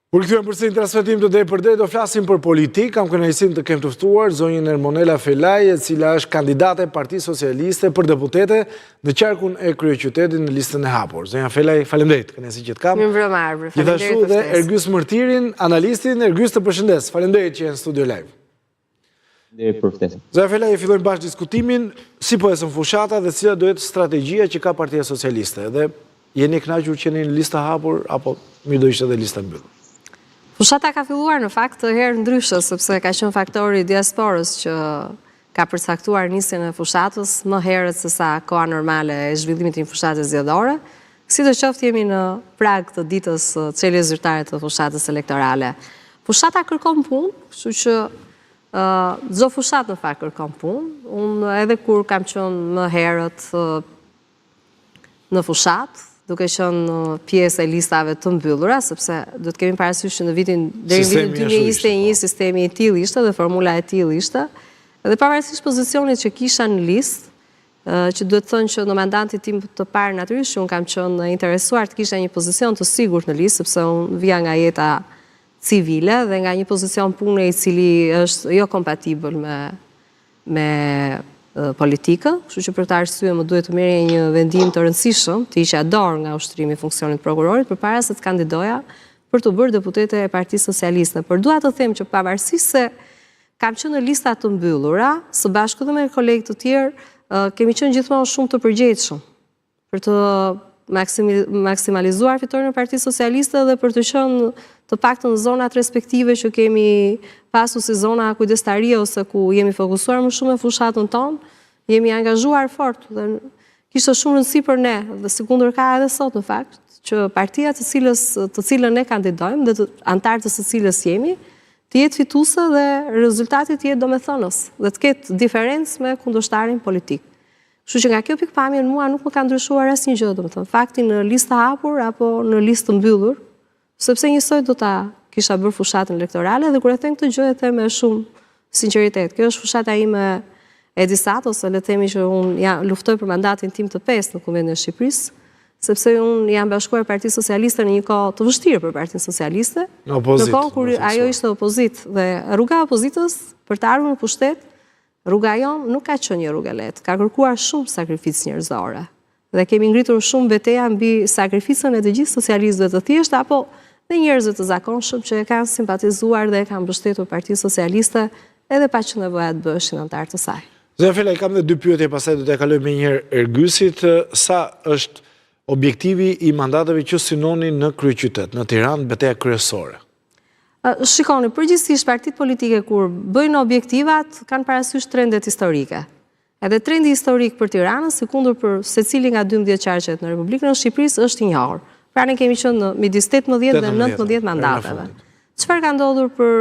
Kur këthyem përse në transmetim të drejt për drejt, do flasim për politik, kam kënaqësinë të kem të ftuar zonjën Ermonela Felaj, e cila është kandidate Partisë Socialiste për deputete në qarkun e kryeqytetit në listën e hapur. Zonja Felaj, faleminderit, kënaqësi që të kam. Mirëmbrëma, Gjithashtu dhe Ergjys Mërtirin, analistin. Ergjys, të përshëndes. Faleminderit që jenë në studio live. Faleminderit për ftesën. Zonja Felaj, fillojmë bashkë diskutimin, si po ecën fushata dhe cila do jetë strategjia që ka Partia Socialiste. Dhe jeni kënaqur që jeni në listë hapur apo mirë do ishte edhe lista mbyllur? Fushata ka filluar në fakt të herë ndryshe, sepse ka qenë faktori diasporës që ka përcaktuar nisjen e fushatës më herët se sa koha normale e zhvillimit të një fushate zgjedhore. Sidoqoftë jemi në prag të ditës çelje zyrtare të fushatës elektorale. Fushata kërkon punë, kështu që çdo fushatë në fakt kërkon punë. Unë edhe kur kam qenë më herët në fushatë, duke qenë pjesë e listave të mbyllura, sepse do të kemi parasysh që në vitin deri në vitin 2021 sistemi i tillë ishte dhe formula e tillë ishte. Dhe pavarësisht pozicionit që kisha në listë, që duhet të thënë që në mandatin tim të parë natyrisht unë kam qenë interesuar të kisha një pozicion të sigurt në listë, sepse unë vija nga jeta civile dhe nga një pozicion pune i cili është jo kompatibël me politikë, kështu që për këtë arsye më duhet të merrja një vendim të rëndësishëm, të hiqja dorë nga ushtrimi i funksionit prokurorit përpara se të kandidoja për të bërë deputete e Partisë Socialiste. Por dua të them që pavarësisht se kam qenë në lista të mbyllura, së bashku dhe me kolegë të tjerë, kemi qenë gjithmonë shumë të përgjegjshëm për të maksimalizuar fitoren e Partisë Socialiste dhe për të qenë të paktën në zonat respektive që kemi pasur si zona kujdestarie ose ku jemi fokusuar më shumë në fushatën tonë, jemi angazhuar fort dhe kishte shumë rëndësi për ne dhe sikundër ka edhe sot në fakt që partia të cilën ne kandidojmë dhe antarët të së cilës jemi, të jetë fituese dhe rezultati të jetë domethënës dhe të ketë diferencë me kundërshtarin politik. Kështu që nga kjo pikpamje mua nuk më ka ndryshuar asnjë gjë, domethënë fakti në listë hapur apo në listë mbyllur, sepse njësoj do ta kisha bërë fushatën elektorale dhe kur e them këtë gjë e them me shumë sinqeritet. Kjo është fushata ime e disat, ose le të themi që unë luftoj për mandatin tim të 5 në Kuvendin e Shqipërisë, sepse unë jam bashkuar Partisë Socialiste në një kohë të vështirë për Partinë Socialiste, në kohë kur ajo ishte opozitë dhe rruga e opozitës për të ardhur në pushtet, rruga jonë nuk ka qenë një rrugë e lehtë, ka kërkuar shumë sakrificë njerëzore. Dhe kemi ngritur shumë betejë mbi sakrificën e të gjithë socialistëve të thjeshtë apo dhe njerëzve të zakonshëm që e kanë simpatizuar dhe e kanë mbështetur Partinë Socialiste edhe pa që nevoja të bëheshin antar të saj. Zonja Felaj, kam dhe dy pyetje, pastaj do t'ja kaloj me njëherë Ergysit. Sa është objektivi i mandateve që synonin në kryeqytet, në Tiranë, betejë kryesore? Shikoni, përgjithsisht partitë politike kur bëjnë objektivat kanë parasysh trendet historike. Edhe trendi historik për Tiranën, sikundër për secili nga 12 qarqet në Republikën e Shqipërisë është i njohur. Pra ne kemi qenë midis 18 dhe 19 mandateve. Çfarë ka ndodhur për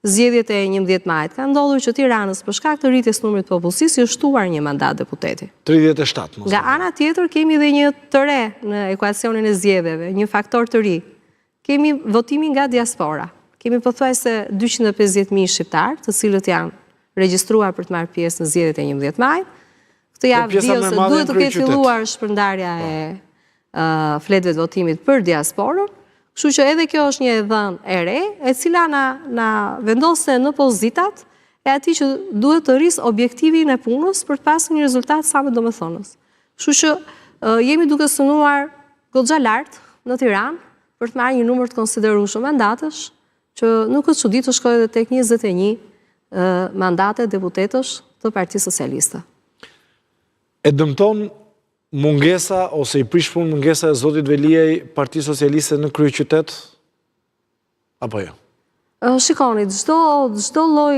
zgjedhjet e 11 majit? Ka ndodhur që Tiranës për shkak të rritjes numrit të popullsisë i është shtuar një mandat deputeti. 37 mos. Nga ana tjetër kemi edhe një të re në ekuacionin e zgjedhjeve, një faktor të ri. Kemi votimin nga diaspora. Kemi pothuajse 250.000 shqiptar, të cilët janë regjistruar për të marrë pjesë në zgjedhjet e 11 majit. Këtë javë di ose duhet të ketë filluar shpërndarja e fletëve të votimit për diasporën, kështu që edhe kjo është një dhënë e re, e cila na vendose në pozitat e atij që duhet të rrisë objektivin e punës për të pasur një rezultat sa më domethënës. Kështu që jemi duke synuar goxha lart në Tiranë për të marrë një numër të konsiderueshëm mandatesh, që nuk është çuditë të shkojë edhe tek 21 mandate deputetësh të Partisë Socialiste. E dëmton mungesa ose i prish punë mungesa e zotit Veliaj Partisë Socialiste në kryeqytet apo jo? Shikoni, çdo lloj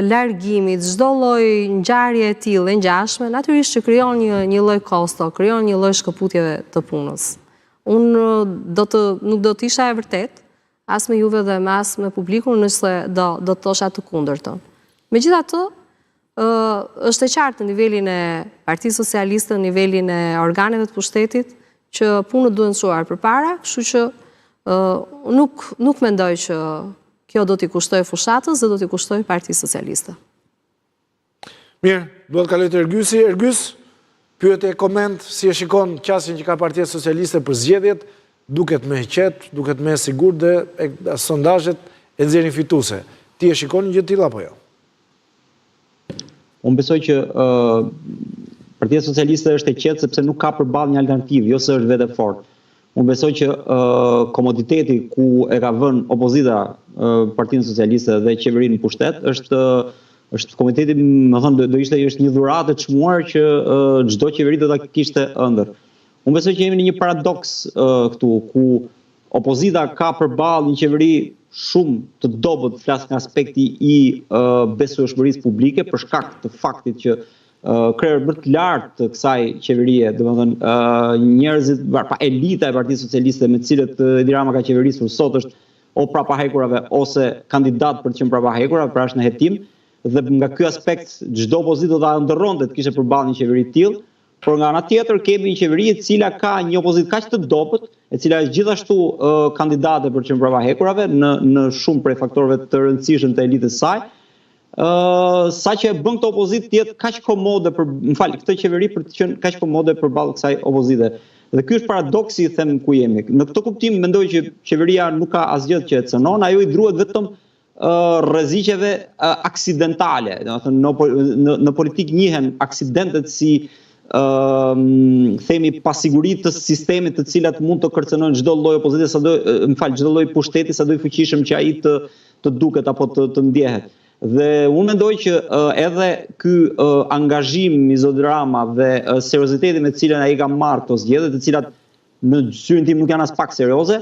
largimi, çdo lloj ngjarje e tillë, ngjashme, natyrisht që krijon një lloj kosto, krijon një lloj shkëputjeve të punës. Unë nuk do të isha e vërtet, as me juve dhe as me publikun nëse do të thosha të kundërtën. Megjithatë, është e qartë në nivelin e Partisë Socialiste, në nivelin e organeve të pushtetit, që punët duhen çuar përpara, kështu që nuk mendoj që kjo do t'i kushtoj fushatës dhe do t'i kushtoj Partisë Socialiste. Mirë, duhet kaloj të Ergysi. Ergjys, pyetje, koment, si e shikon qasjen që ka Partia Socialiste për zgjedhjet duket më e qetë, duket më e sigurt dhe sondazhet e nxjerrin fituese. Ti e shikon një gjë të tillë apo jo? Unë besoj që Partia Socialiste është e qetë sepse nuk ka përballë një alternativë, jo se është vetë fort. Unë besoj që komoditeti ku e ka vënë opozita Partinë Socialiste dhe qeverinë në pushtet është komiteti, më thënë, është një dhuratë e çmuar që çdo qeveri do ta kishte ëndër. Unë besoj që jemi në një paradoks këtu ku opozita ka përballë një qeveri shumë të dobët, flas nga aspekti i besueshmërisë publike për shkak të faktit që krerët më të lartë të kësaj qeverie, domethënë njerëzit, elita e Partisë Socialiste me të cilët Edi Rama ka qeverisur sot është o prapahekurave ose kandidat për të qenë prapahekurave, pra është në hetim, dhe nga ky aspekt çdo opozitë do ta ndërronte të kishte përballë një qeveri të tillë, por nga ana tjetër kemi një qeveri e cila ka një opozitë kaq të dobët, e cila është gjithashtu kandidate për të qenë prapahekurave në shumë prej faktorëve të rëndësishëm të elitës saj. Sa që e bën këtë opozitë të jetë kaq komode këtë qeveri për të qenë kaq komode përballë kësaj opozite. Dhe ky është paradoksi, them, ku jemi. Në këtë kuptim mendoj që qeveria nuk ka asgjë që e cënon, ajo i druhet vetëm rreziqeve aksidentale. Domethënë në politikë njihen aksidentet si themi pasiguritë të sistemit të cilat mund të kërcënojnë çdo lloj opozite, çdo lloj pushteti sado i fuqishëm që ai të duket apo të ndjehet. Dhe unë mendoj që edhe ky angazhim i Zoti Rama dhe serioziteti me të cilën ai ka marrë këto zgjedhje, të cilat në syrin tim nuk janë as pak serioze,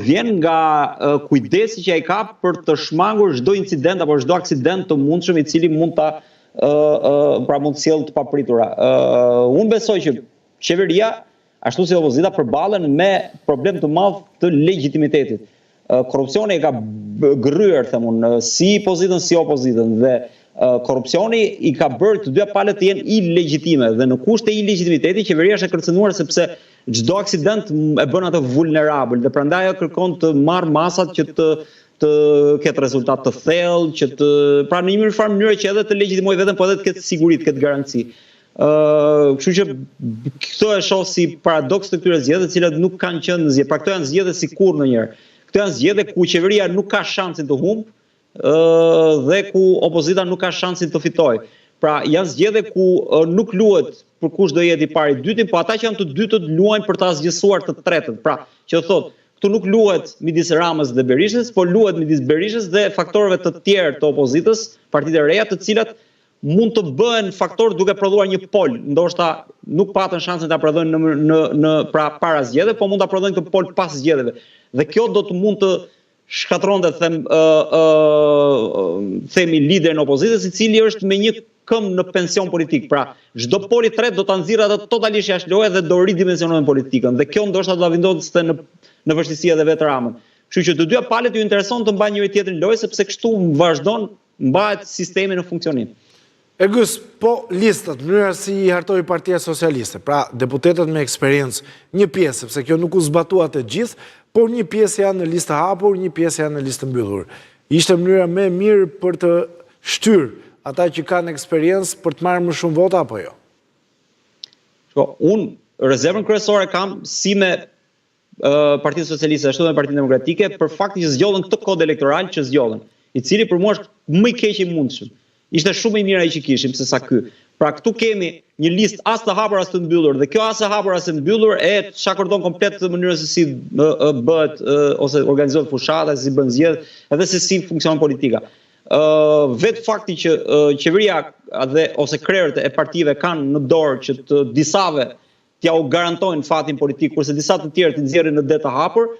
vjen nga kujdesi që ai ka për të shmangur çdo incident apo çdo aksident të mundshëm i cili mund ta mund të sjellë të papritura. Unë besoj që qeveria, ashtu si opozita, përballen me problem të madh të legitimitetit. Korrupsioni e ka gërryer, them unë, si pozitën si opozitën, dhe korrupsioni i ka bërë të dyja palët të jenë ilegjitime, dhe në kushte e ilegitimiteti qeveria është e kërcënuar sepse çdo aksident e bën atë vulnerabël, dhe prandaj ajo kërkon të marrë masat që të ketë rezultat të thellë, pra në një mënyrë që edhe të legjitimoj veten, po edhe të ketë siguri, të ketë garanci. Kështu që këto e shoh si paradoks të këtyre zgjedhjeve, të cilat nuk kanë qenë zgjedhje. Pra këto janë zgjedhje si kurrë ndonjëherë. Këto janë zgjedhje ku qeveria nuk ka shansin të humbë dhe ku opozita nuk ka shansin të fitojë. Pra janë zgjedhje ku nuk luhet për kush do jetë i pari i dytin, po ata që janë të dytët luajnë për ta zgjësuar të tretët. Pra, që thotë, këtu nuk luhet midis Ramës dhe Berishës, por luhet midis Berishës dhe faktorëve të tjerë të opozitës, partitë e reja, të cilat mund të bëhen faktor duke prodhuar një pol. Ndoshta nuk patën shansin ta prodhojnë pra para zgjedhjeve, po mund ta prodhojnë këtë pol pas zgjedhjeve. Dhe kjo do të mund të shkatronte, themi, liderin e opozitës, i cili është me një këmbë në pension politik. Pra, çdo pol i tretë do ta nxirrë atë totalisht jashtë loje dhe do ridimensionojnë politikën. Dhe kjo ndoshta do ta vendoste në vështirësi edhe vetë Ramën. Kështu që të dyja palët ju intereson të mbajnë njëri tjetrin lojë, sepse kështu vazhdon mbahet sistemi në funksionim. Ergus, po listat, mënyra si i hartoi Partia Socialiste, pra deputetët me eksperiencë, një pjesë, sepse kjo nuk u zbatua të gjithë, por një pjesë janë në listë hapur, një pjesë janë në listë mbyllur. Ishte mënyra më e mirë për të shtyrë ata që kanë eksperiencë për të marrë më shumë vota apo jo? Unë rezervën kryesore kam si me Partinë Socialiste ashtu dhe me Partinë Demokratike për faktin që zgjodhen këtë kod elektoral që zgjodhen, i cili për mua është më i keq i mundshëm. Ishte shumë i mirë ai që kishim se sa ky. Pra këtu kemi një listë as të hapur as të mbyllur, dhe kjo as e hapur as e mbyllur e shakordon komplet mënyrën se si bëhet ose organizohet fushata, si bën zgjedhje, edhe se si funksionon politika. Vetë fakti që qeveria ose krerët e partive kanë në dorë që të disave t'ja u garantojnë fatin politik, kurse disa të tjerë të nxjerrin në det të hapur,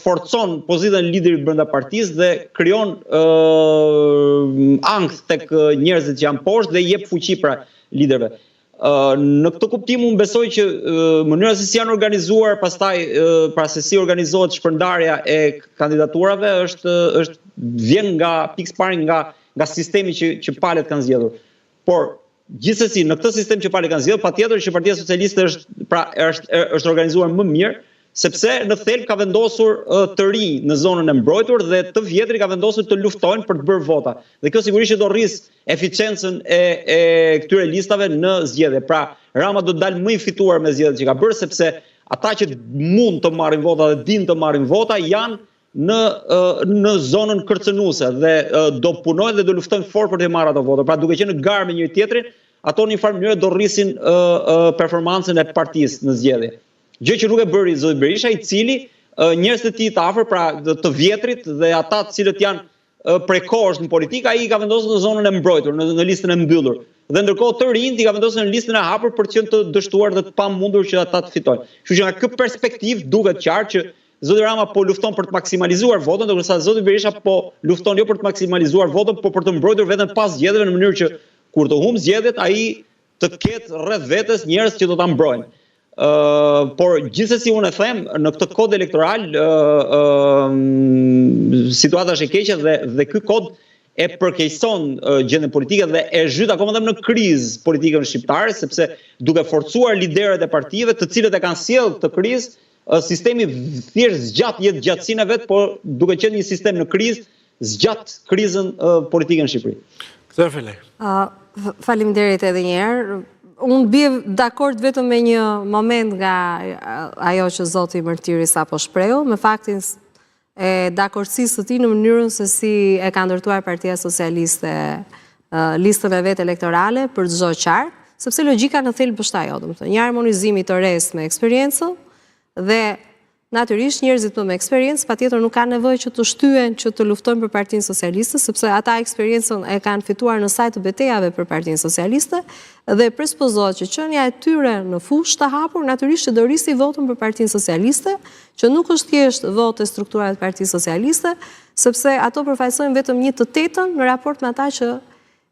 forcon pozitën e liderit brenda partisë dhe krijon ankth tek njerëzit që janë poshtë dhe jep fuqi pra liderëve. Në këtë kuptim unë besoj që mënyra se si janë organizuar, pastaj pra se si organizohet shpërndarja e kandidaturave vjen nga pikëparë nga sistemi që palët kanë zgjedhur. Por gjithsesi në këtë sistem që palët kanë zgjedhur, patjetër që Partia Socialiste është organizuar më mirë, sepse në thelb ka vendosur të ri në zonën e mbrojtur dhe të vjetri ka vendosur të luftojnë për të bërë vota. Dhe kjo sigurisht do rrisë eficiencën e këtyre listave në zgjedhje. Pra, Rama do të dalë më i fituar me zgjedhjet që ka bërë, sepse ata që mund të marrin vota dhe din të marrin vota janë në zonën kërcënuese dhe do punojnë dhe do luftojnë fort për të marrë ato vota. Pra duke qenë në garë me njëri tjetrin, ato në një farë mënyrë do rrisin performancën e partisë në zgjedhje. Gjë që nuk e bëri zoti Berisha, i cili njerëzit e tij të afër, pra të vjetrit dhe ata të cilët janë prekosh në politikë, ai i ka vendosur në zonën e mbrojtur, në listën e mbyllur. Dhe ndërkohë të rinjt i ka vendosur në listën e hapur për të qenë të dështuar dhe të pamundur që ata të fitojnë. Kështu që nga këtë perspektivë duket qartë që zoti Rama po lufton për të maksimalizuar votën, ndërsa zoti Berisha po lufton jo për të maksimalizuar votën, por për të mbrojtur veten pas zgjedhjeve në mënyrë që kur të humbë zgjedhjet ai të ketë rreth vetes njerëz që do ta mbrojnë. Por gjithsesi unë e them, në këtë kod elektoral situata është e keqe dhe ky kod e përkeqëson gjendjen politike dhe e zhyt akoma dhe në krizë politikën shqiptare, sepse duke forcuar liderët e partive, të cilët e kanë sjellë këtë krizë, sistemi thjesht zgjat jetë gjatësinë e vet, por duke qenë një sistem në krizë, zgjat krizën politike në Shqipëri. Këtë Felaj. Faleminderit edhe një herë. Unë bie dakord vetëm me një moment nga ajo që zoti Mërtiri sapo shprehu, me faktin e dakordësisë së tij në mënyrën se si e ka ndërtuar Partia Socialiste listën e vet elektorale për çdo qark, sepse logjika në thelb është ajo, domethënë, një harmonizim i tërës me eksperiencë dhe natyrisht njerëzit me eksperiencë patjetër nuk kanë nevojë që të shtyhen që të luftojnë për Partinë Socialiste, sepse ata eksperiencën e kanë fituar në sajt të betejave për Partinë Socialiste dhe presuppozohet që qenia e tyre në fushë të hapur natyrisht që do rrisi votën për Partinë Socialiste, që nuk është thjesht votë e strukturave të Partisë Socialiste, sepse ato përfaqësojnë vetëm 1/8 në raport me ata që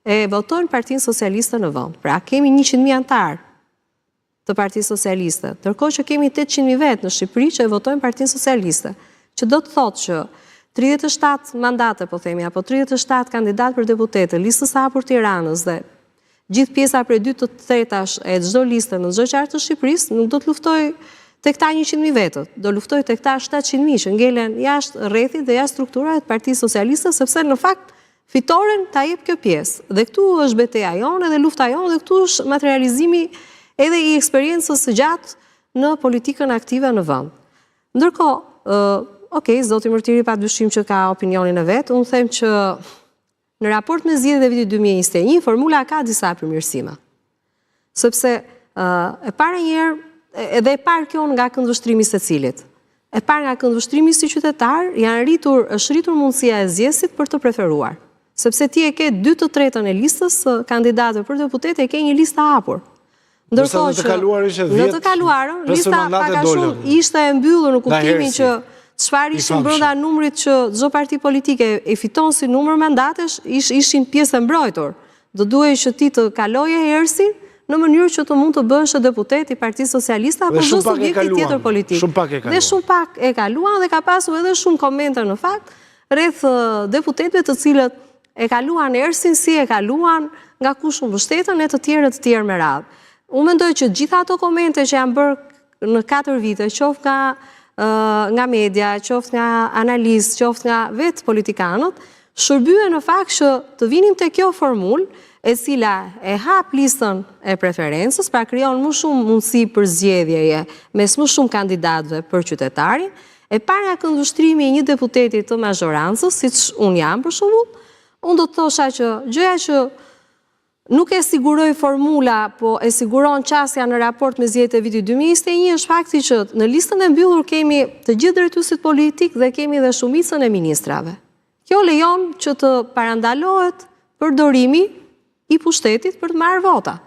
e votojnë Partinë Socialiste në vend. Pra kemi 100.000 anëtar të Partisë Socialiste, ndërkohë që kemi 800.000 vetë në Shqipëri që e votojnë Partinë Socialiste, që do të thotë që 37 mandate, po themi, apo 37 kandidat për deputete, listës së hapur Tiranës dhe gjithë pjesa prej 2/3 e çdo liste në çdo qark të Shqipërisë nuk do të luftoj tek ta 100.000 vetët, do luftoj tek ta 700.000 që ngelen jashtë rrethit dhe jashtë strukturave të Partisë Socialiste, sepse në fakt fitoren ta jep kjo pjesë. Dhe këtu është betejia jonë dhe lufta jonë dhe këtu është materializimi edhe i eksperiencës së gjatë në politikën aktive në vend. Ndërkohë, zoti Mërtiri pa dyshim që ka opinionin e vet, unë them që në raport me zgjedhjet e vitit 2021, formula ka disa përmirësime. Sepse e para njerë, edhe e parë kjo nga këndvështrimi secilit. E parë nga këndvështrimi si qytetar, është rritur mundësia e zgjedhësit për të preferuar. Sepse ti e ke 2/3 e listës kandidatëve për deputet, e ke një listë hapur. Ndërkohë që në të kaluarën, lista pak a shumë ishte e mbyllur në kuptimin që çfarë ishin brenda numrit që çdo parti politike e fiton si numër mandatesh, ishin pjesë e mbrojtur. Do duhej që ti të kaloje hersin në mënyrë që të mund të bëhesh deputet i Partisë Socialiste apo çdo subjekti tjetër politik. Dhe shumë pak e kaluan dhe ka pasur edhe shumë komente në fakt rreth deputetëve të cilët e kaluan hersin si e kaluan, nga kush u mbështetën e të tjerë me radhë. Unë mendoj që gjitha ato komente që janë bërë në 4 vite, qoftë nga media, qoftë nga analistë, qoftë nga vetë politikanët, shërbyen në fakt që të vinim te kjo formulë e cila e hap listën e preferencës, pra krijon më shumë mundësi për zgjedhjeje mes më shumë kandidatëve për qytetarin, e para nga këndvështrimi i një deputeti të mazhorancës, siç unë jam për shembull, unë do të thosha që gjëja që nuk e siguroj formula, po e siguron qasja në raport me zgjedhjet e vitit 2021 është fakti që në listën e mbyllur kemi të gjithë drejtuesit politik dhe kemi dhe shumicën e ministrave. Kjo lejon që të parandalohet përdorimi i pushtetit për të marrë vota.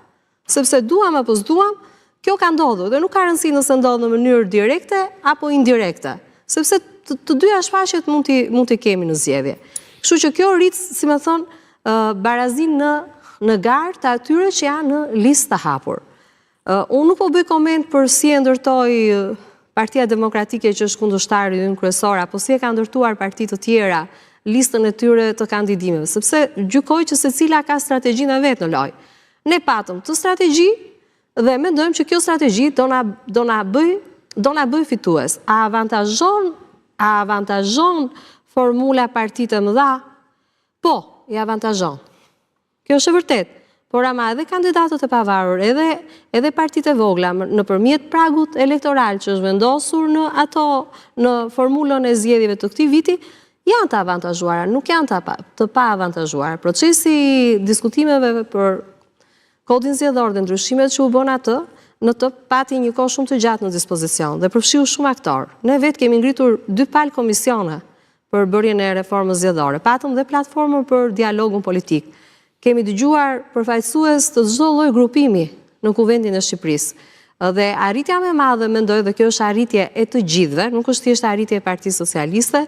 Sepse duam apo s'duam, kjo ka ndodhur dhe nuk ka rëndësi nëse ndodh në mënyrë direkte apo indirekte, sepse të dyja shfaqjet mund t'i kemi në zgjedhje. Kështu që kjo rrit, si më thon, barazin në garë të atyre që janë në listë të hapur. Unë nuk po bëj koment për si e ndërtoi Partia Demokratike që është kundërshtari ynë kryesor, apo si e ka ndërtuar parti të tjera listën e tyre të kandidimeve, sepse gjykoj që secila ka strategjinë e vet në lojë. Ne patëm të strategji dhe mendojmë që kjo strategji do na bëj fitues. A avantazhon formula partitë e mëdha? Po, i avantazhon. Kjo është e vërtet. por ama edhe kandidatët e pavarur, edhe partitë e vogla, nëpërmjet pragut elektoral që është vendosur në formulën e zgjedhjeve të këtij viti, janë të avantazhuara, nuk janë të pa avantazhuara. Procesi diskutimeve për kodin zgjedhor dhe ndryshimet që u bën atë, në të pati një kohë shumë të gjatë në dispozicion dhe përfshiu shumë aktor. Ne vetë kemi ngritur 2 palë komisione për bërjen e reformës zgjedhore. Patëm dhe platformën për dialogun politik. Kemi dëgjuar përfaqësues të çdo lloj grupimi në Kuvendin e Shqipërisë. Dhe arritja më e madhe mendoj dhe kjo është arritje e të gjithëve, nuk është thjesht arritje e Partisë Socialiste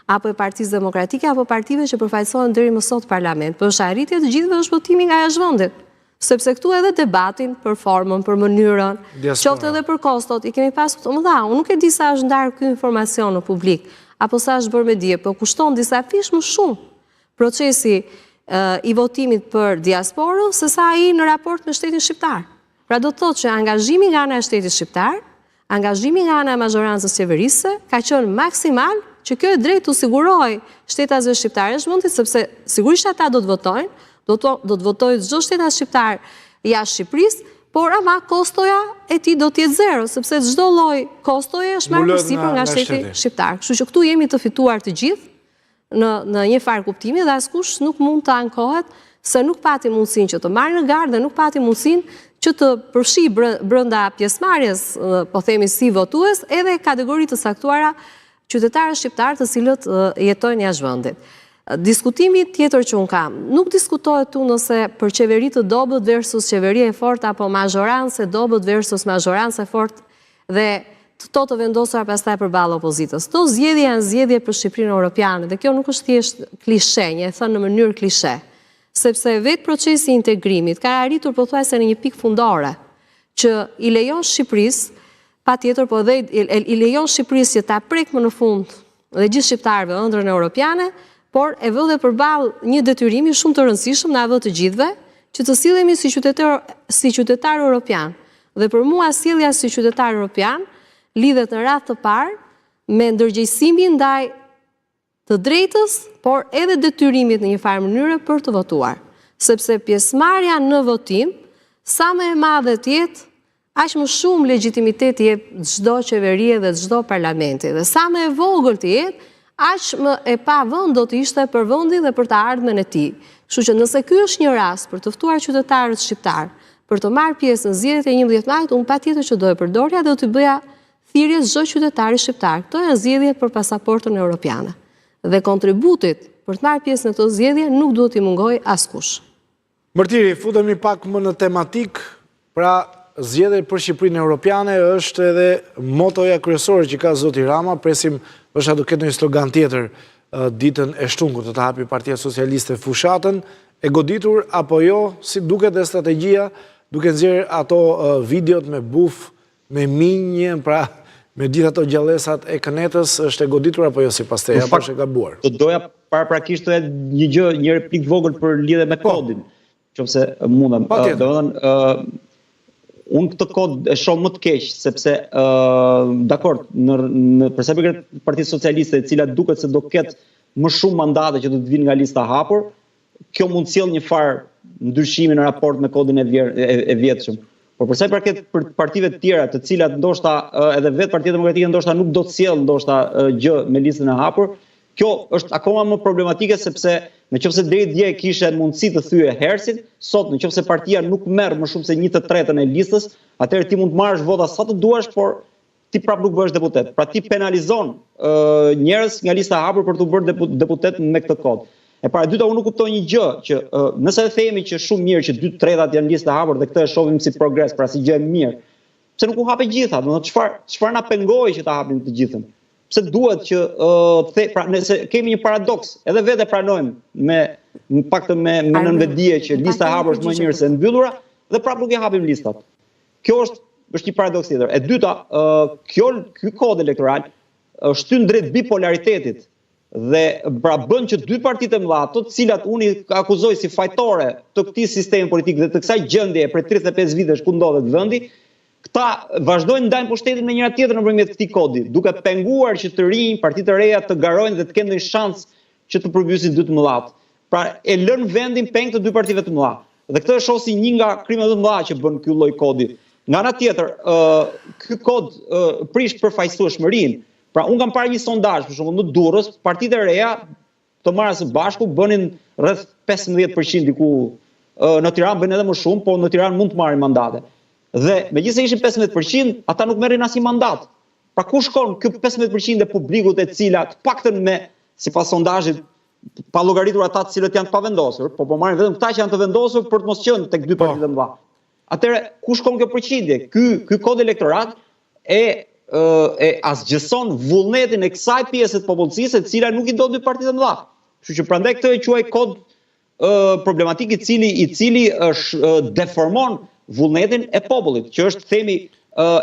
apo e Partisë Demokratike apo partive që përfaqësohen deri më sot në parlament, por është arritje e të gjithëve, është votimi nga jashtvendit. Sepse këtu edhe debatin për formën, për mënyrën, qoftë edhe për kostot, i kemi pasur të mëdha. Unë nuk e di sa është ndarë ky informacion në publik, apo sa është bërë me dije, por kushton disa fish më shumë procesi i votimit për diasporën se sa ai në raport me shtetin shqiptar. Pra do të thotë që angazhimi nga ana e shtetit shqiptar, angazhimi nga ana e mazhorancës qeverisë ka qenë maksimal, që kjo e drejtë u siguroi shtetazëve shqiptarë zhvendit, sepse sigurisht ata do të votojnë, do të votojë çdo shtetas shqiptar jashtë Shqipërisë, por ama kostoja e tij do të jetë zero, sepse çdo lloj kostoje është marrë përsipër nga shteti shqiptar. Kështu që këtu jemi të fituar të gjithë në një farë kuptimi dhe askush nuk mund të ankohet se nuk pati mundësinë që të marrë në garë dhe nuk pati mundësinë që të përfshi brenda pjesëmarrjes, po themi si votues, edhe kategori të saktuara qytetarë shqiptar të cilët jetojnë jashtë vendit. Diskutimi tjetër që unë kam, nuk diskutohet tu nëse për qeveri të dobët versus qeveri e fort, apo mazhorancë e dobët versus mazhorancë e fort, dhe të vendosura pastaj përballë opozitës. Këto zgjedhje janë zgjedhje për Shqipërinë Europiane, dhe kjo nuk është thjesht klishe, e thënë në mënyrë klishe, sepse vetë procesi i integrimit ka arritur pothuajse në një pikë fundore, që i lejon Shqipërisë, patjetër, po dhe i lejon Shqipërisë që ta prek më në fund dhe gjithë shqiptarëve ëndrrën europiane, por e vë dhe përballë një detyrimi shumë të rëndësishëm na vë të gjithëve, që të sillemi si qytetar europian. Dhe për mua sjellja si qytetar europian lidhet në radhë të parë me ndërgjegjësimin ndaj të drejtës, por edhe detyrimit në një farë mënyrë për të votuar. Sepse pjesëmarrja në votim, sa më e madhe të jetë, aq më shumë legitimitet jep çdo qeverie dhe çdo parlamenti. Dhe sa më e vogël të jetë, aq më e pa vend do të ishte për vendin dhe për të ardhmen e tij. Kështu që nëse ky është një rast për të ftuar qytetarët shqiptar për të marrë pjesë në zgjedhjet e 11 majit, unë patjetër që do e përdorja dhe do t'i bëja thirrje çdo qytetari shqiptar. Këto janë zgjedhje për pasaportën europiane. Dhe kontributit për të marrë pjesë në këto zgjedhje nuk duhet t'i mungojë askush. Mërtiri, futemi pak më në tematik, pra zgjedhje për Shqipërinë Europiane është edhe motoja kryesore që ka zoti Rama, presim është do ketë një slogan tjetër ditën e shtungut të hapi Partia Socialiste fushatën, e goditur apo jo, si duket dhe strategjia, duke nxjerrë ato videot me buf, me minjë, pra me gjithë ato gjallësat e kënetës, është e goditur apo jo sipas teje, apo është e gabuar? Të doja paraprakisht të një replik vogël për lidhje me kodin, qofse mundem. Domethënë, unë këtë kod e shoh më të keq, sepse, dakord, për sa i përket Partisë Socialiste, e cila duket se do ketë më shumë mandate që do të vinë nga lista hapur, kjo mund të sjellë një farë ndryshimi në raport me kodin e vjetshëm. Por për sa i përket për partive të tjera, të cilat ndoshta edhe vetë Partia Demokratike ndoshta nuk do të sjellë ndoshta gjë me listën e hapur, kjo është akoma më problematike sepse nëse deri dje kishe mundësi të thyje Hersin, sot nëse partia nuk merr më shumë se 1/3 e listës, atëherë ti mund të marrësh vota sa të duash, por ti prap nuk bëhesh deputet. Pra ti penalizon njerëz nga lista e hapur për të bërë deputet me këtë kod. E para dyta, unë nuk kuptoj një gjë, që nëse themi që shumë mirë që 2/3 janë listë e hapur dhe këtë e shohim si progres, pra si gjë e mirë, pse nuk u hape gjitha? Çfarë na pengoi që ta hapim të gjithën? Pse duhet që pra nëse kemi një paradoks, edhe vetë pranojmë në paktën me nënvetdije që lista e hapur është më mirë se e mbyllura, dhe prapë nuk e hapim listat. Kjo është një paradoks tjetër. E dyta, ky kod elektoral shtyn drejt bipolaritetit dhe pra bën që dy partitë e mëdha, ato të cilat unë akuzoj si fajtore të këtij sistemi politik dhe të kësaj gjendje për 35 vitesh ku ndodhet vendi, këta vazhdojnë ndajnë pushtetin me njëra tjetrën nëpërmjet këtij kodi, duke penguar që të rinj, partitë të reja të garojnë dhe të kenë një shans që të përmbyssin dy të mëdhat. Pra e lën vendin peng të dy partive të mëdha. Dhe këtë shoh si një nga krimet më të mëdha që bën ky lloj kodi. Nga ana tjetër, ky kod prish përfaqësueshmërinë. Pra unë kam parë një sondazh, për shembull në Durrës, partitë e reja të marra së bashku bënin rreth 15% diku. Në Tiranë bën edhe më shumë, po në Tiranë mund të marrin mandate. Dhe megjithëse ishin 15%, ata nuk merrin asnjë mandat. Pra ku shkon ky 15% e publikut e cila të paktën me sipas sondazhit pa llogaritur ata të cilët janë të pavendosur, po marrin vetëm këta që janë të vendosur për të mos qenë tek dy partitë të mëdha. Atëherë ku shkon kjo përqindje? Ky kod elektorat e asgjëson vullnetin e kësaj pjese të popullsisë e cila nuk i do dy partitë të mëdha. Kështu që prandaj këtë e quaj kod problematik i cili deformon vullnetin e popullit, që është themi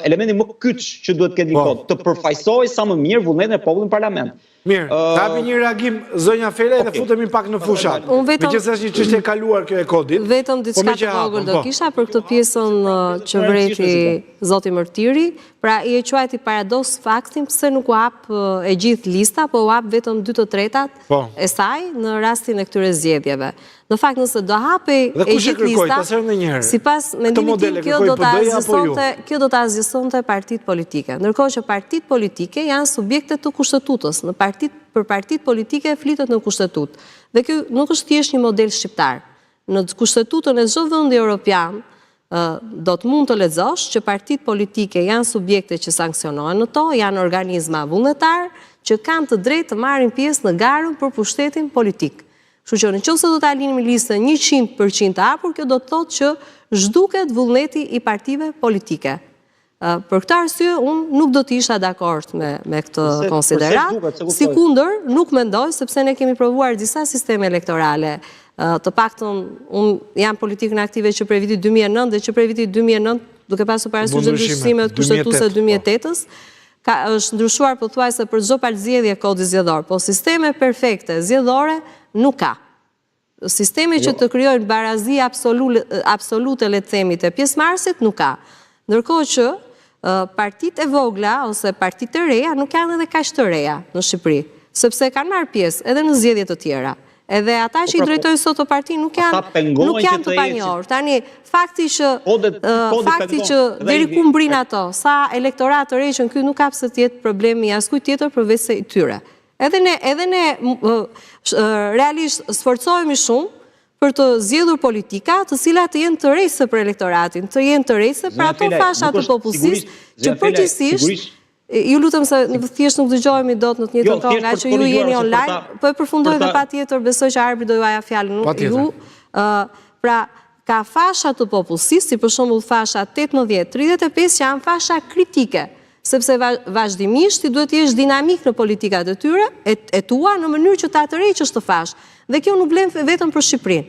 elementi më kyç që duhet të ketë një kod, të përfaqësojë sa më mirë vullnetin e popullit në parlament. Mirë, hapi një reagim zonja Felaj dhe futemi pak në fushat. Megjithëse është një çështje e kaluar kjo e kodit. Vetëm diçka të vogël do kisha për këtë pjesën që vreti zoti Mërtiri, pra i e quajti paradoks faktin pse nuk u hap e gjithë lista, po u hap vetëm 2/3 e saj në rastin e këtyre zgjedhjeve. Në fakt nëse do hapej e gjithë lista, sipas mendimit tim kjo do ta azgjësonte partitë politike. Ndërkohë që partitë politike janë subjekte të kushtetutës. Për partitë politike flitet në kushtetut. Dhe kjo nuk është thjesht një model shqiptar. Në kushtetutën e çdo vendi evropian do të mund të lexosh që partitë politike janë subjekte që sankcionohen në to, janë organizma vullnetar që kanë të drejtë të marrin pjesë në garën për pushtetin politik. Kështu që nëse do ta linim listën 100% të hapur, kjo do të thotë që zhduket vullneti i partive politike. Për këtë arsye, unë nuk do të isha dakord me këtë konsiderat. Sikundër, nuk mendoj, sepse ne kemi provuar disa sisteme elektorale. Të paktën, unë jam politikën aktive që prej vitit 2009 dhe që prej vitit 2009, duke pasur parasysh ndryshimet kushtetuese 2008-s, është ndryshuar pothuajse për çdo palëzgjedhje kodi zgjedhor, po sisteme perfekte zgjedhore nuk ka. Sisteme që të krijojnë barazi absolute, le të themi, të pjesëmarrësit nuk ka. Ndërkohë që partitë e vogla ose partitë e reja nuk janë edhe kaq të reja në Shqipëri, sepse kanë marrë pjesë edhe në zgjedhje të tjera. Edhe ata që i drejtojnë sot parti nuk janë të panjohur. Tani, fakti që deri ku mbrin ato, sa elektorat të rejshën, ky nuk ka pse të jetë problemi askujt tjetër përveç se i tyre. Edhe ne realisht sforcohemi shumë për të zgjedhur politika të cilat të jenë të rejse për elektoratin, të jenë të rejse për ato fasha të popullsisë që përgjithsisht, ju lutem se thjesht nuk dëgjohemi dot në të njëjtën kohë, nga që ju jeni online, po e përfundoj dhe patjetër besoj që Arbi do ju aja fjalën ju. Pra, ka fasha të popullsisë, si për shembull fasha 18-35 që janë fasha kritike, sepse vazhdimisht ti duhet të jesh dinamik në politikat e tyre, e tua në mënyrë që ta tërheqësh të fashë. Dhe kjo nuk vlen vetëm për Shqipërinë.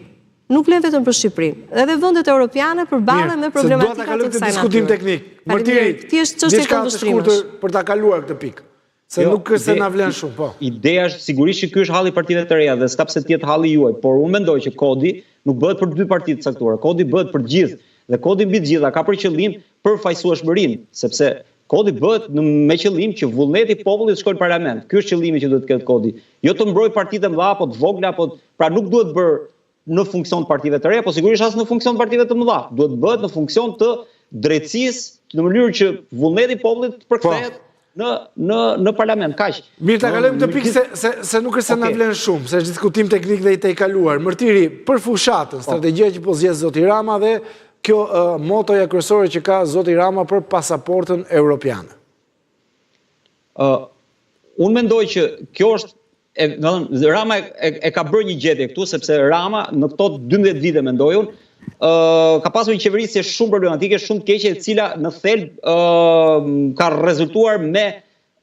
Nuk vlen vetëm për Shqipërinë. Edhe vendet europiane përballen me problematikat e kësaj natyre. Diskutim teknik. Mërtiri, diçka të shkurtër për ta kaluar këtë pikë. Se nuk është se na vlen shumë, po. Ideja është sigurisht që ky është halli i partive të reja dhe s'ka pse të jetë halli juaj, por unë mendoj që kodi nuk bëhet për dy parti të caktuara. Kodi bëhet për të gjithë dhe kodi mbi të gjitha ka për qëllim përfaqësueshmërinë, sepse kodi bëhet me qëllim që vullneti i popullit të shkojë në parlament. Ky është qëllimi që duhet të ketë kodi. Jo të mbrojë partitë e mëdha apo të vogla, pra nuk duhet bërë në funksion të partive të reja, po sigurisht as në funksion të partive të mëdha. Duhet bëhet në funksion të drejtësisë në mënyrë që vullneti i popullit të përkthehet në parlament. Kaq. Mirë, ta kalojmë të pikë se nuk është se na vlen shumë, se është diskutim teknik dhe i te kaluar. Mërtiri, për fushatën, strategjia që po zgjedh zoti Rama dhe kjo motoja kryesore që ka zoti Rama për pasaportën europiane. Unë mendoj që kjo është Rama e ka bërë një gjetje këtu, sepse Rama në këto 12 vite mendoj unë, ka pasur një qeverisje shumë problematike, shumë të keqe, e cila në thelb ka rezultuar me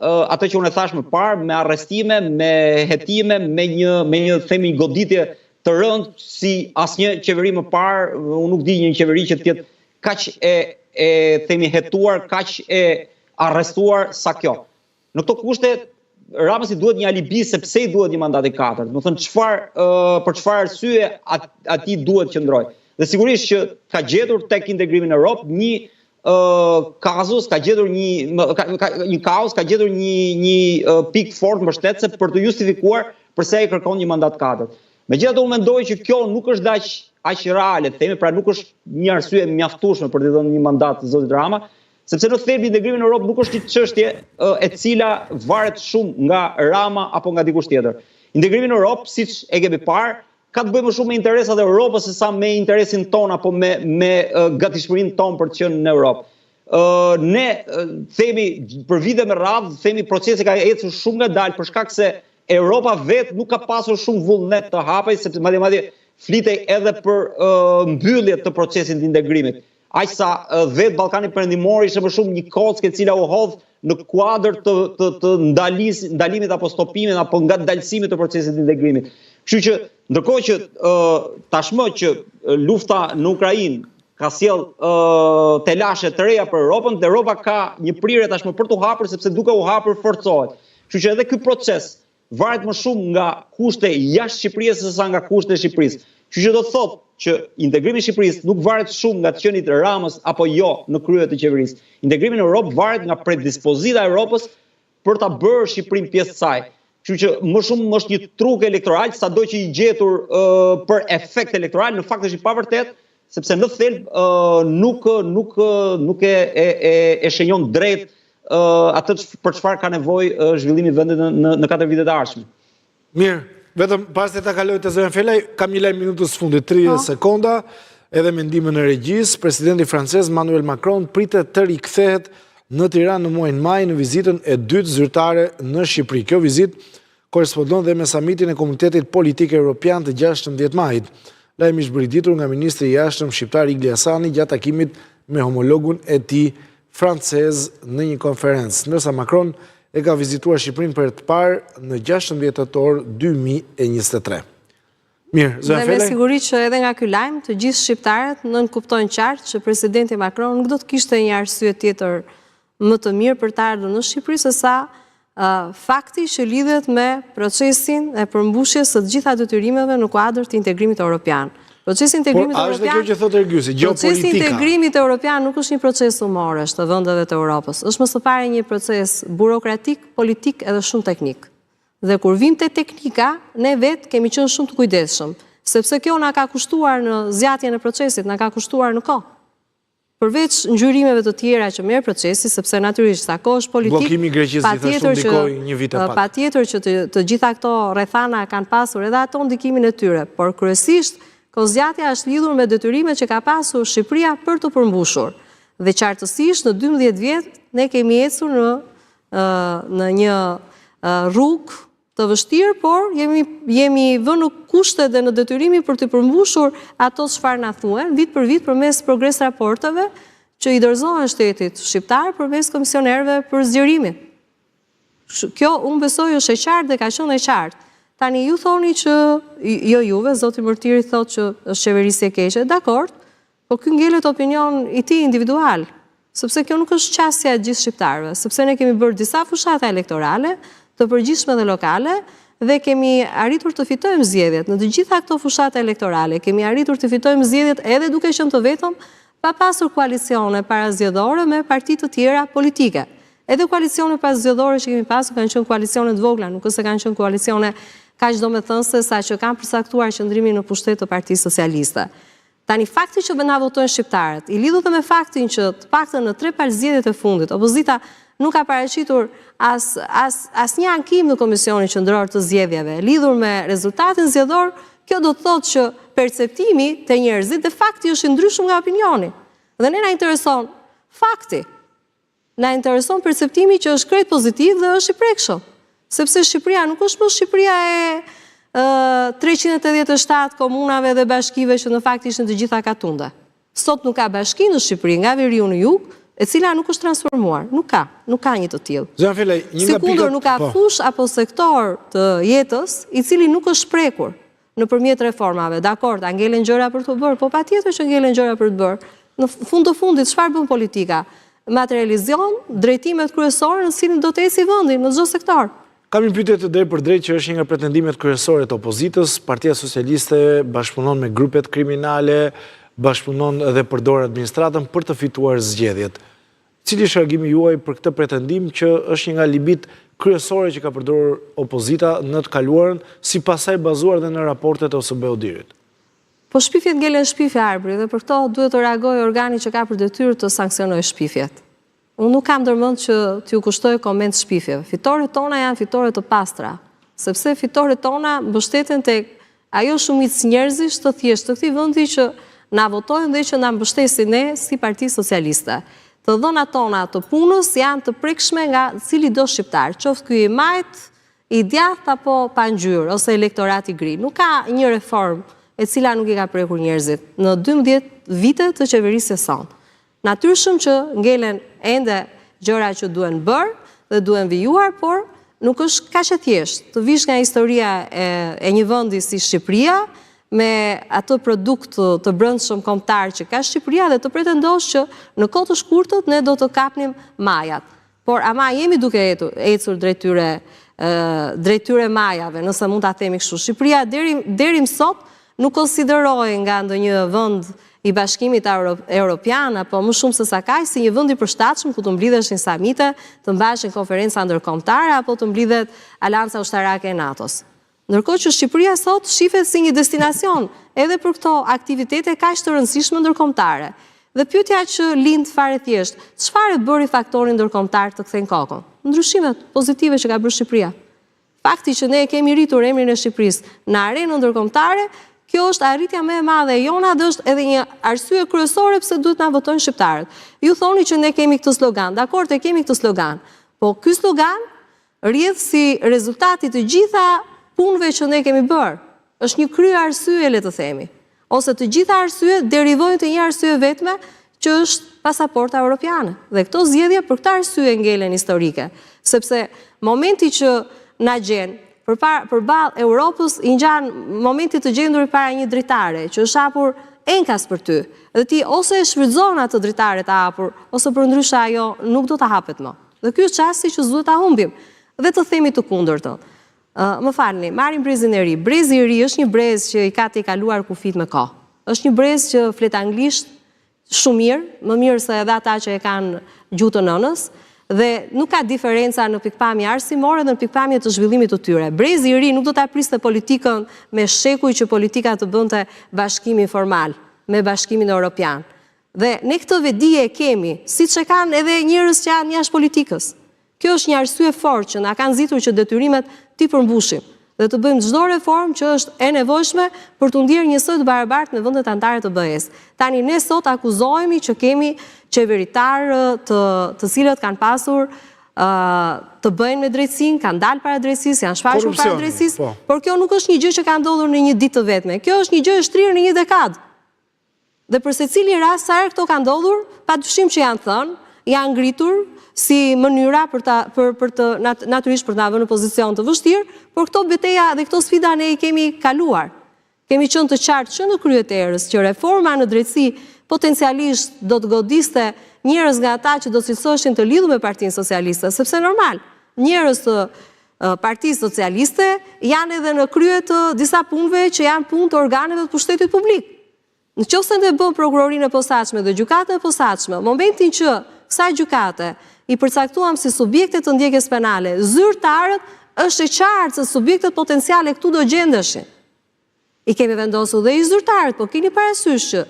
atë që unë e thash më parë, me arrestime, me hetime, me një themi goditje të rëndë si asnjë qeveri më parë, unë nuk di një qeveri që të jetë kaq e themi hetuar, kaq e arrestuar sa kjo. Në këto kushte Ramës i duhet një alibi se pse i duhet një mandat i 4. Do të thënë për çfarë arsye atij duhet qëndrojë. Dhe sigurisht që ka gjetur tek integrimi në Europë një kazus, ka gjetur një kaos, ka gjetur një pikë fort mbështetëse për të justifikuar pse ai kërkon një mandat 4. Megjithatë unë mendoj që kjo nuk është aq reale, themi, pra nuk është një arsye mjaftueshme për të dhënë një mandat të zotit Rama, sepse në thelb integrimi në Europë nuk është një çështje e cila varet shumë nga Rama apo nga dikush tjetër. Integrimi në Europë, siç e kemi parë, ka të bëjë më shumë me interesat e Europës se sa me interesin ton apo me gatishmërinë tonë për të qenë në Europë. Ne themi për vite me radhë, themi procesi ka ecur shumë ngadalë për shkak se Europa vetë nuk ka pasur shumë vullnet të hapej, sepse madje flitej edhe për mbyllje të procesit të integrimit. Aq sa vetë Ballkani Perëndimor ishte më shumë një kockë e cila u hodh në kuadër të ndalimit apo stopimit apo ngadalësimit të procesit të integrimit. Kështu që ndërkohë që tashmë që lufta në Ukrainë ka sjell telashe të reja për Europën, Europa ka një prirje tashmë për t'u hapur sepse duke u hapur forcohet. Kështu që edhe ky proces varet më shumë nga kushte jashtë Shqipërisë sesa nga kushte e Shqipërisë. Kështu që do të thotë që integrimi i Shqipërisë nuk varet shumë nga të qenit Ramës apo jo në krye të qeverisë. Integrimi në Europë varet nga predispozita e Europës për ta bërë Shqipërinë pjesë të saj. Kështu që më shumë është një truk elektoral, sado që i gjetur për efekt elektoral, në fakt është i pavërtet, sepse në thelb nuk e shenjon drejt atë për çfarë ka nevojë zhvillimi i vendit në 4 vitet e ardhshme. Mirë, vetëm pas se ta kaloj të zërin Felaj, kam një lajm minutës fundit, 30 sekonda, edhe me ndihmën e regjisë, presidenti francez Emmanuel Macron pritet të rikthehet në Tiranë në muajin maj në vizitën e dytë zyrtare në Shqipëri. Kjo vizitë korespondon dhe me samitin e Komunitetit Politik Evropian të 16 majit. Lajmi është bërititur nga ministri i jashtëm shqiptar Igli Hasani gjatë takimit me homologun e tij francez në një konferencë, ndërsa Macron e ka vizituar Shqipërinë për të parë në 16 tetor 2023. Mirë, zënë Felaj. Dhe me siguri që edhe nga ky lajm të gjithë shqiptarët nënkuptojnë qartë që presidenti Macron nuk do të kishte një arsye tjetër më të mirë për të ardhur në Shqipëri se sa fakti që lidhet me procesin e përmbushjes së të gjitha detyrimeve në kuadër të integrimit evropian. Procesi i integrimit evropian. Kjo që thotë Ergysi, geopolitika. Procesi i integrimit evropian nuk është një proces humorësh të vendeve të Europës. Është më së pari një proces burokratik, politik edhe shumë teknik. Dhe kur vim te teknika, ne vetë kemi qenë shumë të kujdesshëm, sepse kjo na ka kushtuar në zgjatjen e procesit, na ka kushtuar në kohë. Përveç ngjyrimeve të tjera që merr procesi, sepse natyrisht sa kohë është politik, bllokimi i Greqisë gjithashtu ndikoi një vit e pak. Patjetër që të gjitha këto rrethana kanë pasur edhe ato ndikimin e tyre, por kryesisht kozgjatja është lidhur me detyrimet që ka pasur Shqipëria për të përmbushur. Dhe qartësisht në 12 vjet ne kemi ecur në një rrugë të vështirë, por jemi vënë kushte dhe në detyrimi për të përmbushur ato çfarë na thuhen vit për vit përmes progres raporteve që i dorëzohen shtetit shqiptar përmes komisionerëve për zgjerimin. Kjo unë besoj është e qartë dhe ka qenë e qartë. Tani ju thoni që jo juve, zoti Mërtiri thotë që është qeverisje e keqe, dakord, po ky ngelet opinion i tij individual, sepse kjo nuk është qasja e gjithë shqiptarëve, sepse ne kemi bërë disa fushata elektorale të përgjithshme dhe lokale, dhe kemi arritur të fitojmë zgjedhjet. Në të gjitha këto fushata elektorale, kemi arritur të fitojmë zgjedhjet edhe duke qenë të vetëm, pa pasur koalicione parazgjedhore me parti të tjera politike. Edhe koalicione parazgjedhore që kemi pasur kanë qenë koalicione të vogla, nuk është se kanë qenë koalicione kaq domethënëse sa që kanë përcaktuar qëndrimin në pushtet të Partisë Socialiste. Tani fakti që na votojnë shqiptarët, i lidhur me faktin që të paktën në 3 palë zgjedhjet e fundit, opozita nuk ka paraqitur as një ankim në Komisionin Qendror të Zgjedhjeve lidhur me rezultatin zgjedhor, kjo do të thotë që perceptimi te njerëzit dhe fakti është i ndryshëm nga opinioni. Dhe ne na intereson fakti. Na intereson perceptimi që është krejt pozitiv dhe është i prekshëm. Sepse Shqipëria nuk është më Shqipëria e 387 komunave dhe bashkive që në fakt ishin të gjitha katunde. Sot nuk ka bashki në Shqipëri nga veriu në jug, e cila nuk është transformuar. Nuk ka një të tillë. Sikundër nuk ka fush apo sektor të jetës i cili nuk është shprekur nëpërmjet reformave. Dakord, a ngelen gjëra për të bërë, po patjetër që ngelen gjëra për të bërë. Në fund të fundit çfarë bën politika? Materializon drejtimet kryesore në cilin do të eci vendi në çdo sektor. Kam një pyetje të drejtë për drejtë që është një nga pretendimet kryesore të opozitës. Partia Socialiste bashkëpunon me grupet kriminale, bashkëpunon dhe përdor administratën për të fituar zgjedhjet. Cili është argimi juaj për këtë pretendim që është një nga libit kryesore që ka përdorur opozita në të kaluarën, si pasaj bazuar dhe në raportet e OSBE Odirit? Po shpifjet ngelen shpifje arbri dhe për këto duhet të reagojë organi që ka për detyrë të sanksionojë shpifjet. Unë nuk kam ndërmend që t'ju kushtoj koment shpifjeve. Fitoret tona janë fitore të pastra, sepse fitoret tona mbështeten tek ajo shumicë njerëzish të thjeshtë të këtij vendi që na votojnë dhe që na mbështesin ne si Parti Socialiste. Të dhënat tona të punës janë të prekshme nga cili do shqiptar, qoftë ky i majt, i djathtë apo pa ngjyrë ose elektorati gri. Nuk ka një reformë e cila nuk i ka prekur njerëzit në 12 vite të qeverisë sonë. Natyrshëm që ngelen ende gjëra që duhen bërë dhe duhen vijuar, por nuk është kaq e thjeshtë të vish nga historia e një vendi si Shqipëria me atë produkt të brendshëm kombëtar që ka Shqipëria dhe të pretendosh që në kohë të shkurtër ne do të kapnim majat. Por ama jemi duke ecur drejt tyre majave, nëse mund ta themi kështu. Shqipëria deri më sot nuk konsiderohej nga ndonjë vend i Bashkimit Evropian apo më shumë se sa kaq si një vend i përshtatshëm ku të mblidheshin samite, të mbaheshin konferenca ndërkombëtare apo të mblidhet Alianca Ushtarake e NATO-s. Ndërkohë që Shqipëria sot shihet si një destinacion edhe për këto aktivitete kaq të rëndësishme ndërkombëtare. Dhe pyetja që lind fare thjesht, çfarë bëri faktori ndërkombëtar të kthejnë kokën? Ndryshimet pozitive që ka bërë Shqipëria. Fakti që ne kemi rritur emrin e Shqipërisë në arenën ndërkombëtare, kjo është arritja më e madhe e jona dhe është edhe një arsye kryesore pse duhet na votojnë shqiptarët. Ju thoni që ne kemi këtë slogan, dakord, e kemi këtë slogan, po ky slogan rrjedh si rezultati të gjitha punëve që ne kemi bërë. Është një krye arsye, le të themi. Ose të gjitha arsyet derivojnë të një arsye vetme që është pasaporta europiane. Dhe këto zgjedhje për këtë arsye ngelen historike, sepse momenti që na gjen përballë Europës i ngjan momenti të gjendur para një dritare që është hapur enkas për ty. Dhe ti ose e shfrytëzon atë dritare të hapur, ose përndryshe ajo nuk do të hapet më. Dhe ky është çasti që duhet ta humbim dhe të themi të kundërtën. Më falni, marrim brezin e ri. Brezi i ri është një brez që i ka të kaluar kufit me kohë. Është një brez që flet anglisht shumë mirë, më mirë se edhe ata që e kanë gjuhë të nënës, dhe nuk ka diferenca në pikpamje arsimore dhe në pikpamje të zhvillimit të tyre. Brezi i ri nuk do ta priste politikën me shekuj që politika të bënte bashkimin formal me Bashkimin Evropian. Dhe ne këtë vedije e kemi, siç e kanë edhe njerëz që janë jashtë politikës. Kjo është një arsye fortë që na kanë nxitur që detyrimet ti përmbushim dhe të bëjmë çdo reformë që është e nevojshme për të ndjerë njësoj të barabartë në vendet anëtare të BE-s. Tani ne sot akuzohemi që kemi qeveritarë të cilët kanë pasur të bëjnë me drejtësinë, kanë dalë para drejtësisë, janë shfaqur para drejtësisë, por kjo nuk është një gjë që ka ndodhur në një ditë të vetme. Kjo është një gjë e shtrirë në një dekadë. Dhe për secili rast sa herë këto kanë ndodhur, padyshim që janë thënë, janë ngritur si mënyra natyrisht për të na vënë në pozicion të vështirë, por këto beteja dhe këto sfida ne i kemi kaluar. Kemi qenë të qartë që në krye të erës që reforma në drejtësi potencialisht do të godiste njerëz nga ata që do të cilësoheshin të lidhur me Partinë Socialiste, sepse normal, njerëz të Partisë Socialiste janë edhe në krye të disa punëve që janë punë të organeve të pushtetit publik. Nëse ne bën prokurorinë e posaçme dhe gjykatën e posaçme, momentin që kësaj gjykate i përcaktuam si subjekte të ndjekjes penale, zyrtarët është e qartë se subjektet potenciale këtu do gjendeshin. I kemi vendosur dhe i zyrtarët, po keni parasysh që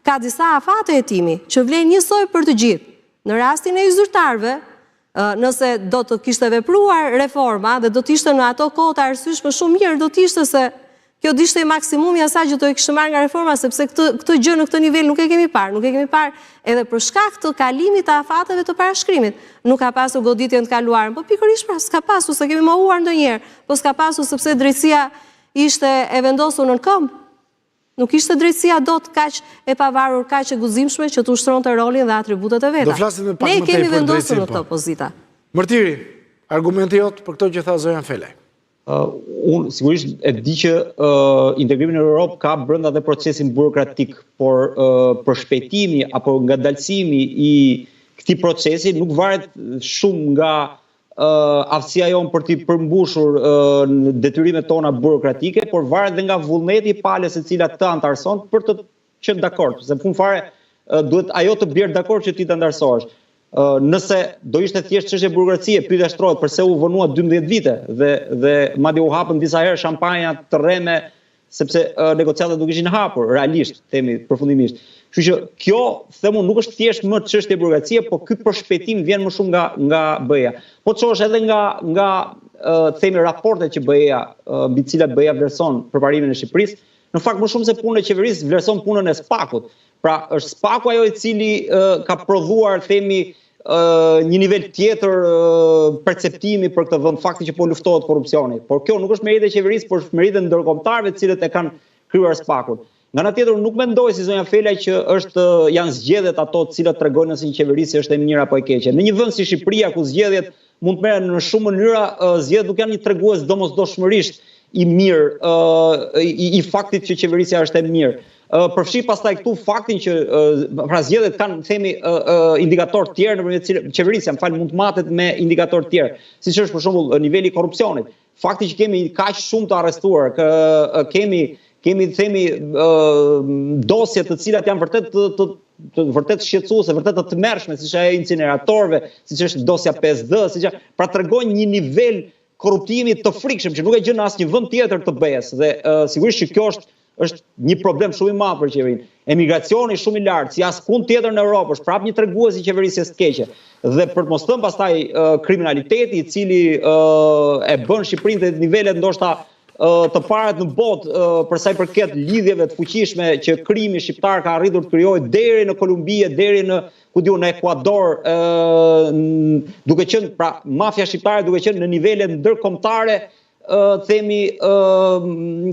ka disa afate hetimi që vlen njësoj për të gjithë. Në rastin e i zyrtarëve, nëse do të kishte vepruar reforma dhe do të ishte në ato kohë të arsyeshme shumë mirë, do të ishte se kjo do ishte maksimumi asaj që do e kishte marrë nga reforma, sepse këtë gjë në këtë nivel nuk e kemi parë. Nuk e kemi parë edhe për shkak të kalimit të afateve të parashkrimit. Nuk ka pasur goditjen të kaluarën, po pikërisht pra s'ka pasur se kemi mohuar ndonjëherë, po s'ka pasur sepse drejtësia ishte e vendosur në këmbë. Nuk ishte drejtësia dot kaq e pavarur, kaq e guzimshme që të ushtronte rolin dhe atributet e veta. Do flasim më pak më tej për drejtësinë. Ne kemi vendosur në po. këtë pozita. Mërtiri, argumenti jot për këto që tha Zojan Felaj. Unë sigurisht e di që integrimi në Europë ka brenda dhe procesin burokratik, por përshpejtimi apo ngadalësimi i këtij procesi nuk varet shumë nga aftësia jonë për të përmbushur detyrimet tona burokratike, por varet dhe nga vullneti i palës e cila të antarëson për të qenë dakord, se në fund fare duhet ajo të bjerë dakord që ti të ndarësohesh. Nëse do ishte thjesht çështje burokracie, pyetja shtrohet pse u vonua 12 vite dhe madje u hapën disa herë shampanja të rreme sepse negociatat nuk ishin hapur, realisht, themi përfundimisht. Kështu që kjo, themu, nuk është thjesht më çështje burokracie, po ky përshpejtim vjen më shumë nga BE-ja. Po çosh edhe nga themi raportet që BE-ja, mbi të cilat BE-ja vlerëson përparimin e Shqipërisë, në fakt më shumë se punën e qeverisë vlerëson punën e SPAK-ut. Pra është SPAK-u ajo i cili ka prodhuar, themi, një nivel tjetër perceptimi për këtë vend, fakti që po luftohet korrupsioni. Por kjo nuk është meritë e qeverisë, por është meritë e ndërkombëtarëve të cilët e kanë krijuar SPAK-un. Nga ana tjetër nuk mendoj si zonja Felaj që janë zgjedhjet ato të cilat tregojnë se një qeverisje është e mirë apo e keqe. Në një vend si Shqipëria ku zgjedhjet mund të merren në shumë mënyra, zgjedhjet nuk janë një tregues domosdoshmërisht i mirë i faktit që qeverisja është e mirë. Përfshi pastaj këtu faktin që pra zgjedhjet kanë themi indikator të tjerë nëpërmjet qeverisja, mund të matet me indikator të tjerë, siç është për shembull niveli i korrupsionit. Fakti që kemi kaq shumë të arrestuar, kemi themi dosje të cilat janë vërtet shqetësuese, vërtet të tmerrshme, siç ajo e incineratorëve, siç është dosja 5D, pra tregojnë një nivel korruptimi të frikshëm që nuk e gjen në asnjë vend tjetër të BE-s dhe sigurisht që kjo është një problem shumë i madh për qeverinë. Emigracioni shumë i lartë, si askund tjetër në Europë, është prapë një tregues i qeverisjes së keqe. Dhe për të mos thënë pastaj kriminaliteti i cili e bën Shqipërinë te nivelet ndoshta të parat në botë për sa i përket lidhjeve të fuqishme që krimi shqiptar ka arritur të krijojë deri në Kolumbi, deri në në Ekuador, duke qenë pra mafia shqiptare duke qenë në nivele ndërkombëtare themi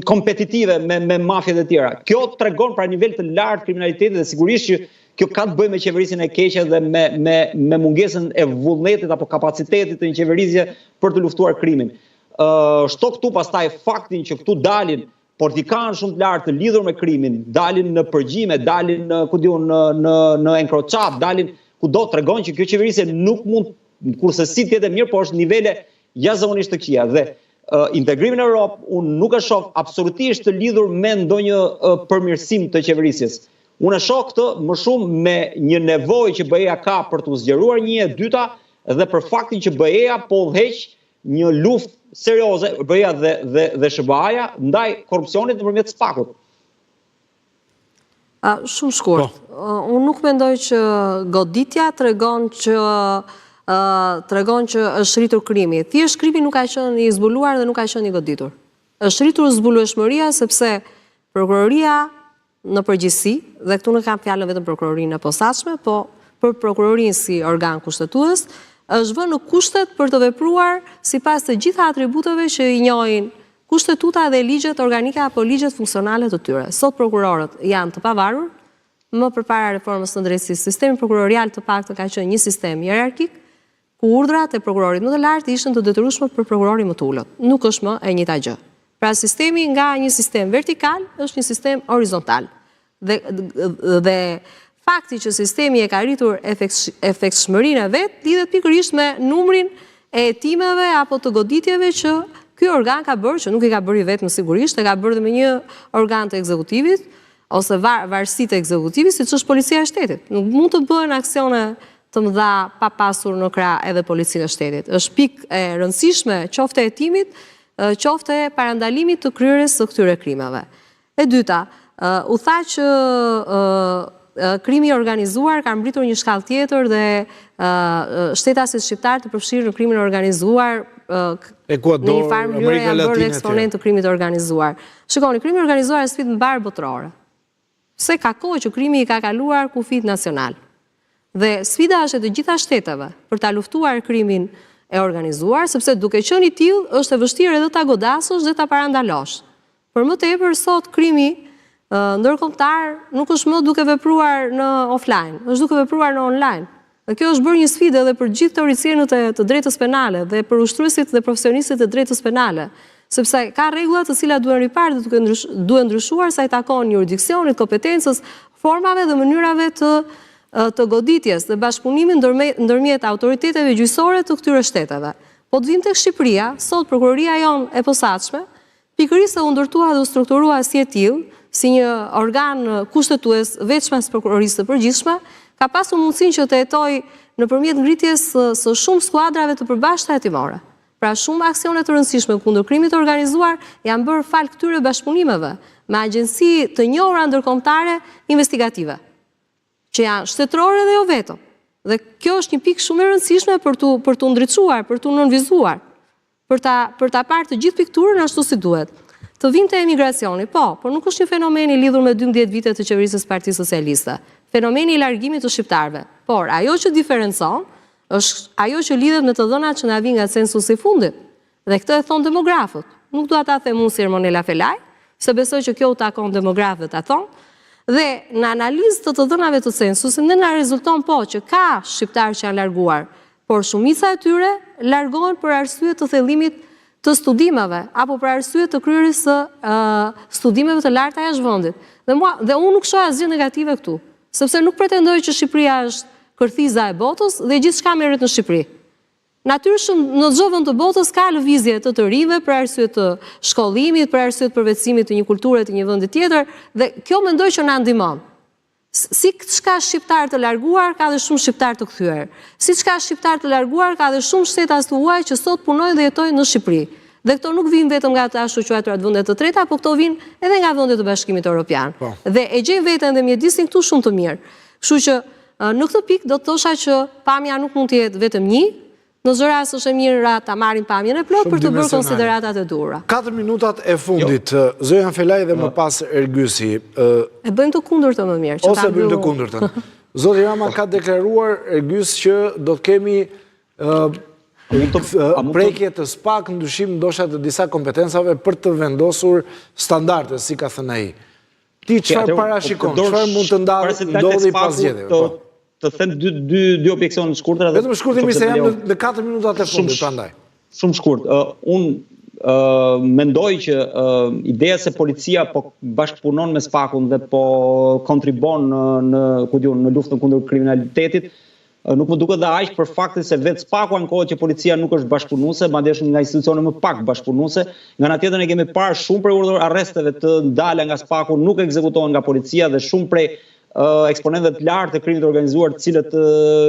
kompetitive me mafjet e tjera. Kjo tregon pra nivel të lartë kriminaliteti dhe sigurisht që kjo ka të bëjë me qeverisin e keqe dhe me mungesën e vullnetit apo kapacitetit të një qeverisje për të luftuar krimin. Shto këtu pastaj faktin që këtu dalin politikanë shumë të lartë të lidhur me krimin, dalin në përgjime, dalin në encrochat, dalin kudo tregon që kjo qeverisje nuk mund kurse si tjetë mirë, por është nivele jashtëzakonisht të këqija dhe integrimin në Europë unë nuk e shoh absolutisht të lidhur me ndonjë përmirësim të qeverisjes. Unë e shoh këtë më shumë me një nevojë që BE-ja ka për të zgjeruar një e dyta dhe për faktin që BE-ja po udhëheq një luftë serioze, BE-ja dhe SBA-ja ndaj korrupsionit nëpërmjet SPAK-ut. Shumë shkurt. Unë nuk mendoj që goditja tregon që është rritur krimi. Thjesht krimi nuk ka qenë i zbuluar dhe nuk ka qenë i goditur. Është rritur zbulueshmëria sepse prokuroria në përgjithësi, dhe këtu nuk kam fjalën vetëm prokurorinë e posaçme, po për prokurorinë si organ kushtetues, është vënë në kushtet për të vepruar sipas të gjitha atributeve që i njohin kushtetuta dhe ligjet organike apo ligjet funksionale të tyre. Sot prokurorët janë të pavarur, më përpara reformës së drejtësisë, sistemi prokurorial të paktën ka qenë një sistem hierarkik, ku urdhrat e prokurorit më të lartë ishin të detyrueshme për prokurorin më të ulët. Nuk është më e njëjta gjë. Pra sistemi nga një sistem vertikal është një sistem horizontal. Dhe fakti që sistemi e ka rritur efektshmërinë e vet lidhet pikërisht me numrin e hetimeve apo të goditjeve që ky organ ka bërë, që nuk i ka bërë vetëm sigurisht, e ka bërë dhe me një organ të ekzekutivit ose varësi të ekzekutivit, siç është policia e shtetit. Nuk mund të bëhen aksione të mëdha pa pasur në krah edhe policinë e shtetit. Është pikë e rëndësishme qoftë e hetimit, qoftë e parandalimit të kryerjes së këtyre krimeve. E dyta, u tha që krimi i organizuar ka mbritur një shkallë tjetër dhe shtetasit shqiptar të përfshirë në krimin organizuar në një farë mënyrë janë bërë eksponent të krimit organizuar. Shikoni, krimi organizuar është sfidë mbar botërore. Pse ka kohë që krimi i ka kaluar kufit nacional. Dhe sfida është e të gjitha shteteve për ta luftuar krimin e organizuar, sepse duke qenë i tillë është e vështirë edhe ta godasësh dhe ta parandalosh. Për më tepër sot krimi ndërkombëtar nuk është më duke vepruar në offline, është duke vepruar në online. Dhe kjo është bërë një sfidë edhe për gjithë teoricienët të drejtës penale dhe për ushtruesit dhe profesionistët e drejtës penale, sepse ka rregulla të cilat duhen riparë dhe duhen ndryshuar sa i takon jurisdiksionit, kompetencës, formave dhe mënyrave të goditjes dhe bashkëpunimit ndërmjet autoriteteve gjyqësore të këtyre shteteve. Po të vim tek Shqipëria, sot prokuroria jonë e posaçme, pikërisht u ndërtua dhe u strukturua si e tillë, si një organ kushtetues veçmas prokurorisë të përgjithshme, ka pasur mundësinë që të jetojë nëpërmjet ngritjes së shumë skuadrave të përbashkëta hetimore. Pra shumë aksione të rëndësishme kundër krimit të organizuar janë bërë fal këtyre bashkëpunimeve me agjenci të njohura ndërkombëtare investigative, që janë shtetërore dhe jo vetëm. Dhe kjo është një pikë shumë e rëndësishme për tu ndriçuar, për tu nënvizuar, për ta parë të gjithë pikturën ashtu si duhet. Të vinte emigracioni, por nuk është një fenomen i lidhur me 12 vite të qeverisë së Partisë Socialiste. Fenomeni i largimit të shqiptarëve. Por ajo që diferencon është ajo që lidhet me të dhënat që na vijnë nga censusi i fundit. Dhe këtë e thon demografët. Nuk dua ta them unë si Ermonela Felaj, se besoj që kjo u takon demografëve ta thonë. Dhe në analizë të dhënave të censusit ne na rezulton që ka shqiptarë që janë larguar, por shumica e tyre largohen për arsye të thellimit të studimeve apo për arsye të kryerjes së studimeve të larta jashtë vendit. Dhe unë nuk shoh asgjë negative këtu, sepse nuk pretendoj që Shqipëria është kërthiza e botës dhe gjithçka merret në Shqipëri. Natyrisht në çdo vend të botës ka lëvizje të rive për arsye të shkollimit, për arsye të përvetësimit të një kulture të një vendi tjetër, dhe kjo mendoj që na ndihmon. Si çka shqiptar të larguar, ka dhe shumë shqiptar të kthyer. Si çka shqiptar të larguar, ka dhe shumë shtetas të huaj që sot punojnë dhe jetojnë në Shqipëri. Dhe këto nuk vinë vetëm nga të ashtu quajtura të vendet të treta, por këto vinë edhe nga vendet të Bashkimit Evropian. Dhe e gjejnë veten dhe mjedisin këtu shumë të mirë. Kështu që në këtë pikë do të thosha që pamja nuk mund të jetë vetëm një. Në çdo rast është e mirë ta marrin pamjen e plot për të bërë konsideratat e duhura. 4 minutat e fundit, Zojan Felaj dhe më pas Ergysi. E bëjmë të kundërtën më mirë. Ose bëjmë të kundërtën. Zoti Rama ka deklaruar Ergys që do të kemi prekje të SPAK, ndryshim ndoshta të disa kompetencave për të vendosur standarde, si ka thënë ai. Ti çfarë parashikon? Çfarë mund të ndodhi pas zgjedhjeve? Të them dy objeksione të shkurtra. Vetëm shkurtimisht se jam në 4 minutat e fundit prandaj. Shumë shkurt. Unë mendoj që ideja se policia po bashkëpunon me SPAK-un dhe po kontribon në luftën kundër kriminalitetit, nuk më duket dhe aq për faktin se vetë SPAK-u ankohet që policia nuk është bashkëpunuese, madje është nga institucione më pak bashkëpunuese. Nga ana tjetër ne kemi parë shumë prej arresteve të ndala nga SPAK-u nuk ekzekutohen nga policia dhe shumë prej eksponentëve të lartë të krimit të organizuar, të cilët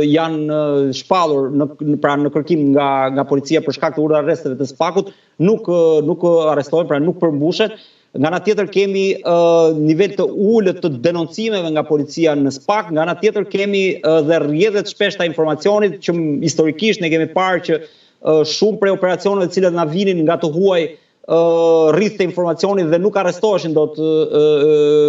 janë shpallur në kërkim nga policia për shkak të urdhërarresteve të SPAK-ut, nuk arrestohen, pra nuk përmbushen. Nga ana tjetër kemi nivel të ulët të denoncimeve nga policia në SPAK, nga ana tjetër kemi dhe rrjedhje të shpeshta informacionit që historikisht ne kemi parë që shumë prej operacioneve të cilat na vinin nga të huaj rrith të informacionit dhe nuk arrestoheshin dot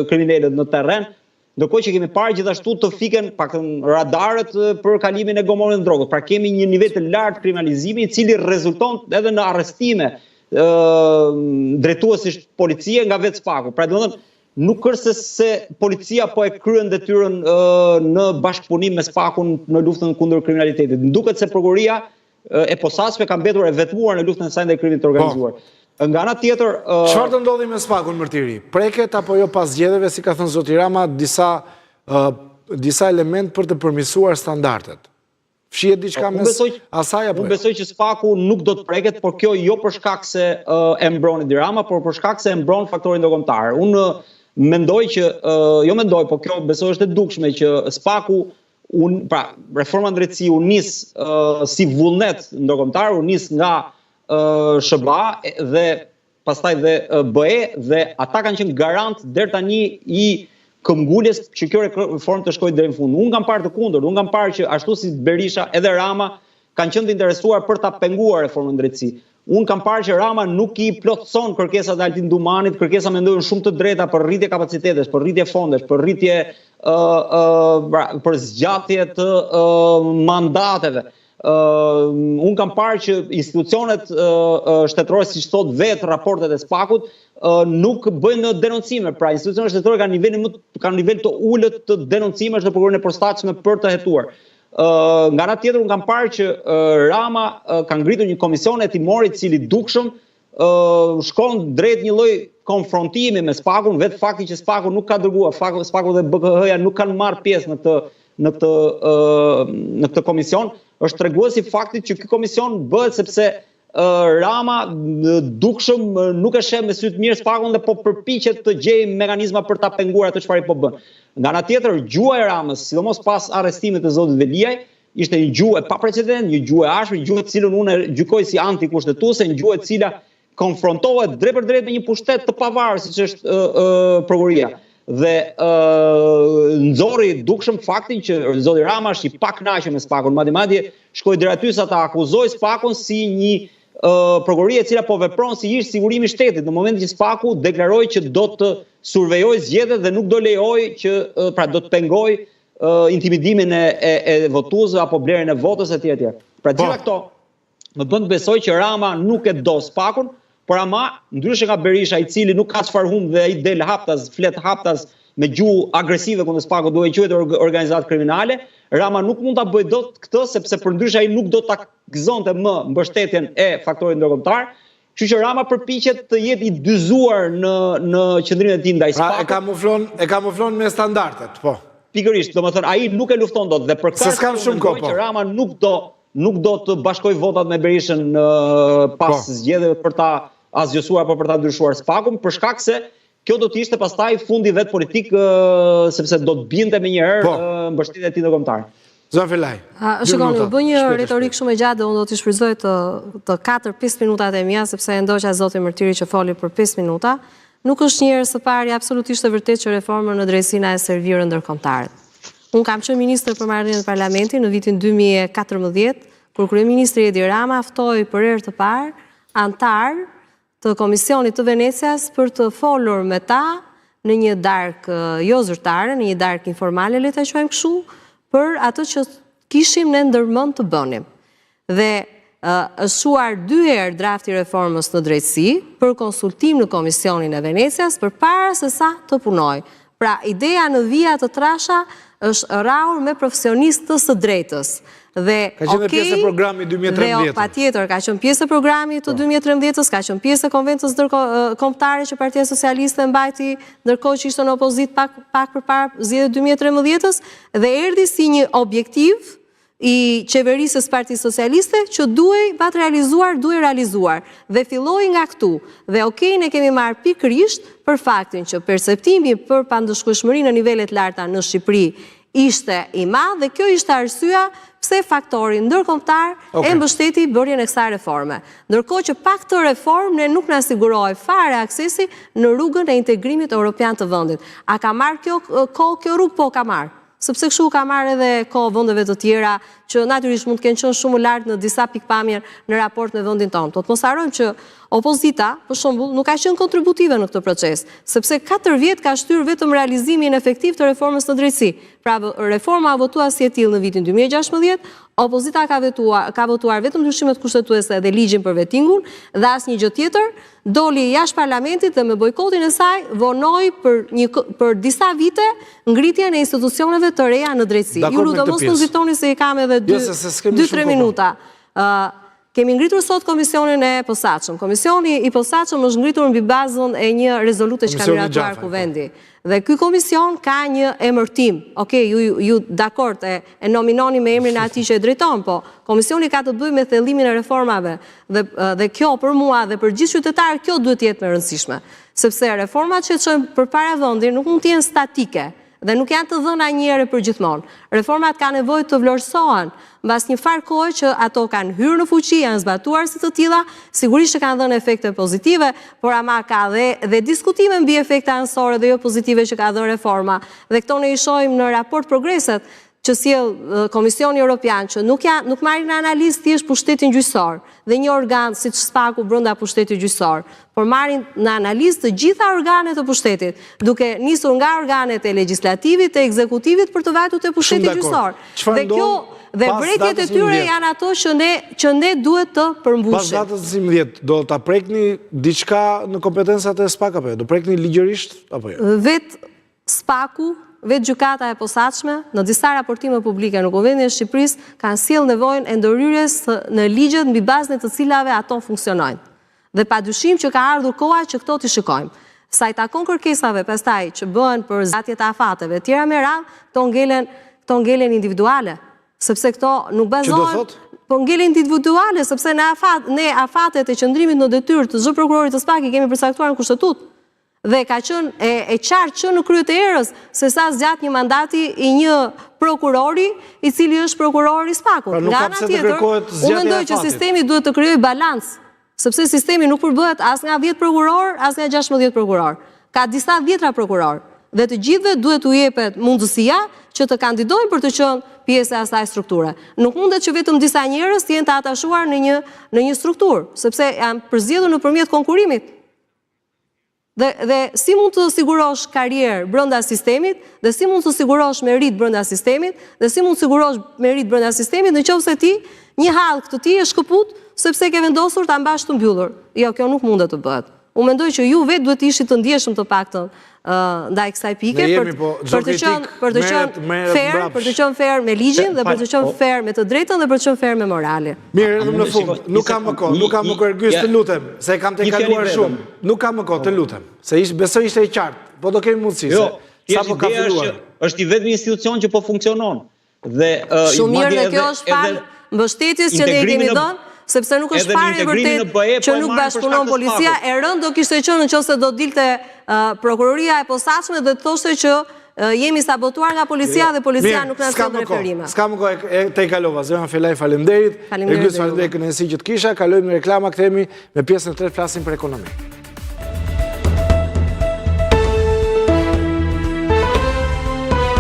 kriminalët në terren. Ndërkohë që kemi parë gjithashtu të fiken paktën radarët për kalimin e gomonit të drogës. Pra kemi një nivel të lartë kriminalizimi i cili rezulton edhe në arrestime drejtuesish policie nga vetë SPAK-u. Pra domethënë nuk është se policia po e kryen detyrën në bashkëpunim me SPAK-un në luftën kundër kriminalitetit. Duket se prokuroria e posaçme ka mbetur e vetmuar në luftën e saj ndaj krimit të organizuar. Nga ana tjetër, çfarë do ndodhi me SPAK-un Mërtiri? Preket apo jo pas zgjedhjeve, si ka thënë zoti Rama, disa element për të përmirësuar standardet? Fshihet diçka mes asaj apo? Unë besoj që SPAK-u nuk do të preket, por kjo jo për shkak se e mbron Edi Rama, por për shkak se e mbron faktorin ndërkombëtar. Unë mendoj që po kjo besoj është e dukshme që SPAK-u pra reforma drejtësi u nis si vullnet ndërkombëtar, u nis nga SBA dhe pastaj dhe BE dhe ata kanë qenë garant deri tani i këmbguljes që kjo reformë të shkojë deri në fund. Unë kam parë të kundërt, unë kam parë që ashtu si Berisha edhe Rama kanë qenë të interesuar për ta penguar reformën drejtësi. Unë kam parë që Rama nuk i plotëson kërkesat e Altin Dumanit, kërkesa mendojnë shumë të drejta për rritje kapacitetesh, për rritje fondesh, për rritje për zgjatje të mandateve. Unë kam parë që institucionet shtetërore, siç thot vetë raportet e SPAK-ut, nuk bëjnë denoncime. Pra institucionet shtetërore kanë nivel të ulët të denoncimesh në prokurorin e posaçme për të hetuar. Nga ana tjetër unë kam parë që Rama ka ngritur një komision hetimor i cili dukshëm shkon drejt një lloj konfrontimi me SPAK-un, vetë fakti që SPAK-u nuk ka dërguar, SPAK-u dhe BKH-ja nuk kanë marrë pjesë në këtë komision, është treguesi faktit që ky komision bëhet sepse Rama dukshëm nuk e sheh me sy të mirë SPAK-un dhe po përpiqet të gjejë mekanizma për ta penguar atë çfarë po bën. Nga ana tjetër, gjua e Ramës, sidomos pas arrestimit të zotit Veliaj, ishte një gjuhë pa precedent, një gjuhë e ashpër, një gjuhë të cilën unë gjykoj si antikushtetuese, një gjuhë e cila konfrontohet drejt për drejt me një pushtet të pavarur siç është prokuroria. Dhe nxorri dukshëm faktin që zoti Rama është i pakënaqur me Spakun, madje shkoi deri aty sa ta akuzoi Spakun si një prokurori e cila po vepron si ish sigurimi i shtetit në momentin që Spaku deklaroi që do të survejojë zgjedhjet dhe nuk do lejojë që pra do të pengoj intimidimin e votuesve apo blerjen e votës etj etj. Pra gjitha këto më bën të besoj që Rama nuk e do Spakun, por ama ndryshe nga Berisha i cili nuk ka çfarë humb dhe ai del haptas, flet haptas me gjuhë agresive kundër Spakut, duke quajtur organizatë kriminale, Rama nuk mund ta bëjë dot këtë sepse përndryshe ai nuk do ta gëzonte më mbështetjen e faktorit ndërkombëtar. Kështu që Rama përpiqet të jetë i dyzuar në qëndrimin e tij ndaj Spakut. E kamuflon me standardet, po. Pikërisht, domethënë ai nuk e lufton dot dhe për këtë që Rama nuk do të bashkojë votat me Berishën pas zgjedhjeve për ta asgjësuar apo për ta ndryshuar Spakun, për shkak se kjo do të ishte pastaj fundi vet politik sepse do të binte më njëherë mbështetja e tij ndërkombëtar. Zoti Felaj. Shikoni, u bë një retorik shumë e gjatë dhe unë do t'i shfrytëzoj të 4-5 minutat e mia sepse e ndoqa zoti Mërtiri që foli për 5 minuta. Nuk është një herë së pari absolutisht e vërtetë që reforma në drejtsinë e servirë ndërkombëtare. Unë kam qenë ministër për marrëdhënien e parlamentit në vitin 2014, kur kryeministri Edi Rama ftoi për herë të parë antar të Komisionit të Venecias për të folur me ta në një darkë jo zyrtare, në një darkë informale, le ta quajmë kështu, për atë që kishim ne ndërmend të bënim. Dhe është shuar 2 herë drafti reformës në drejtësi për konsultim në Komisionin e Venecias përpara se sa të punoj. Pra, ideja në vija të trasha është rrahur me profesionistë të së drejtës. Ka qenë pjesë e programit 2013. Patjetër, ka qenë pjesë e programit të 2013, ka qenë pjesë e konventës kombëtare që Partia Socialiste mbajti ndërkohë që ishte në opozitë pak përpara zgjedhjeve 2013 dhe erdhi si një objektiv i qeverisës Partisë Socialiste që duhej realizuar dhe filloi nga këtu. Dhe ne kemi marrë pikërisht për faktin që perceptimi për pandëshkueshmërinë në nivelet larta në Shqipëri ishte i madh dhe kjo ishte arsyeja pse faktori ndërkombëtar e mbështeti bërjen e kësaj reforme. Ndërkohë që pa këtë reformë ne nuk na sigurohej fare aksesi në rrugën e integrimit evropian të vendit. A ka marrë kjo rrugë? Po ka marrë. Sepse kështu ka marrë edhe kohë vendeve të tjera që natyrisht mund të kenë qenë shumë lart në disa pikpamje në raport me vendin tonë. Do të mos harrojmë që opozita, për shembull, nuk ka qenë kontributive në këtë proces, sepse 4 vjet ka shtyr vetëm realizimin efektiv të reformës në drejtësi. Pra, reforma votuar si e tillë në vitin 2016, opozita ka votuar vetëm ndryshimet kushtetuese dhe ligjin për vetingun dhe asnjë gjë tjetër, doli jashtë parlamentit dhe me bojkotin e saj vonoi për disa vite ngritjen e institucioneve të reja në drejtësi. Ju lutem mos nxitoni se i kam edhe 2-3 minuta. Kemi ngritur sot komisionin e posaçëm. Komisioni i posaçëm është ngritur mbi bazën e një rezolute që ka miratuar Kuvendi. Dhe ky komision ka një emërtim. Ju dakord e nominoni me emrin e atij që e drejton, po komisioni ka të bëjë me thellimin e reformave dhe kjo për mua dhe për gjithë qytetarët kjo duhet të jetë më e rëndësishme, sepse reformat që çojmë përpara vendit nuk mund të jenë statike dhe nuk janë të dhëna një herë për gjithmonë. Reformat ka nevojë të vlerësohen mbas një farë kohe që ato kanë hyrë në fuqi, janë zbatuar si të tilla, sigurisht që kanë dhënë efekte pozitive, por ama ka dhe diskutime mbi efekte anësore dhe jo pozitive që ka dhënë reforma. Dhe këto ne i shohim në raport progreset që sjell Komisioni Evropian, që nuk marrin në analizë thjesht pushtetin gjyqësor dhe një organ siç Spaku brenda pushtetit gjyqësor, por marrin në analizë të gjitha organet të pushtetit, duke nisur nga organet e legjislativit, e ekzekutivit për të vajtur te pushteti gjyqësor. Dhe vrekjet e tyre janë ato që ne duhet të përmbushim. Pas datës 11, do ta prekni diçka në kompetencat e SPAK apo jo? Do prekni ligjërisht apo jo? Vet SPAK-u, vetë gjykata e posaçme, në disa raportime publike në Kuvendin e Shqipërisë kanë sjellë nevojën e ndërhyrjes në ligjet mbi bazën e të cilave ato funksionojnë. Dhe padyshim që ka ardhur koha që këto t'i shikojmë. Sa i takon kërkesave pastaj që bëhen për zgjatjet e afateve, tjera me radhë, këto ngelen individuale, sepse këto nuk bazohen, po ngelen individuale, sepse ne afatet e qëndrimit në detyrë të zë prokurorit të SPAK i kemi përcaktuar në kushtetutë. Dhe ka qenë e qartë që në krye të erës se sa zgjat një mandati i një prokurori i cili është prokurori i SPAK-ut. Pra nuk Nga ka ana pse të tjetër, kërkohet unë zgjatja e mendoj që fatit. sistemi duhet të krijojë balans, sepse sistemi nuk përbëhet as nga 10 prokuror, as nga 16 prokuror. Ka disa dhjetra prokuror. Dhe të gjithëve duhet u jepet mundësia që të kandidojnë për të qenë pjesë e asaj strukture. Nuk mundet që vetëm disa njerëz të jenë të atashuar në një strukturë, sepse janë përzgjedhur nëpërmjet konkurimit. Dhe si mund të sigurosh karrierë brenda sistemit, dhe si mund të sigurosh merit brenda sistemit, dhe si mund të sigurosh merit brenda sistemit nëse ti një hallk të ti është shkëput sepse ke vendosur ta mbash të mbyllur. Jo, kjo nuk mundet të bëhet. Unë mendoj që ju vetë duhet ishit të ndjeshëm të paktën ndaj kësaj pike për të qenë fair me ligjin dhe për të qenë fair me të drejtën dhe për të qenë fair me moralin. Mirë, edhe në fund, nuk kam më kohë, nuk kam më kohë, Ergyes, të lutem, se kam të kaluar shumë. Nuk kam më kohë, të lutem, se besoj ishte i qartë, po do kemi mundësi. Jo, është i vetmi institucion që po funksionon. Shumë mirë dhe kjo është falë mbështetjes që ne kemi dhënë, sepse nuk është fare e vërtet që nuk bashkëpunon policia, e rënd do kishte qenë nëse do dilte prokuroria e posaçme dhe të thoshte që jemi sabotuar nga policia dhe policia nuk na sjell referime. S'ka më kohë, te kalova. Zëra Felaj, faleminderit. Ergyes, faleminderit kënaqësi që të kisha. Kalojmë në reklama, kthehemi me pjesën e tretë, flasim për ekonomi.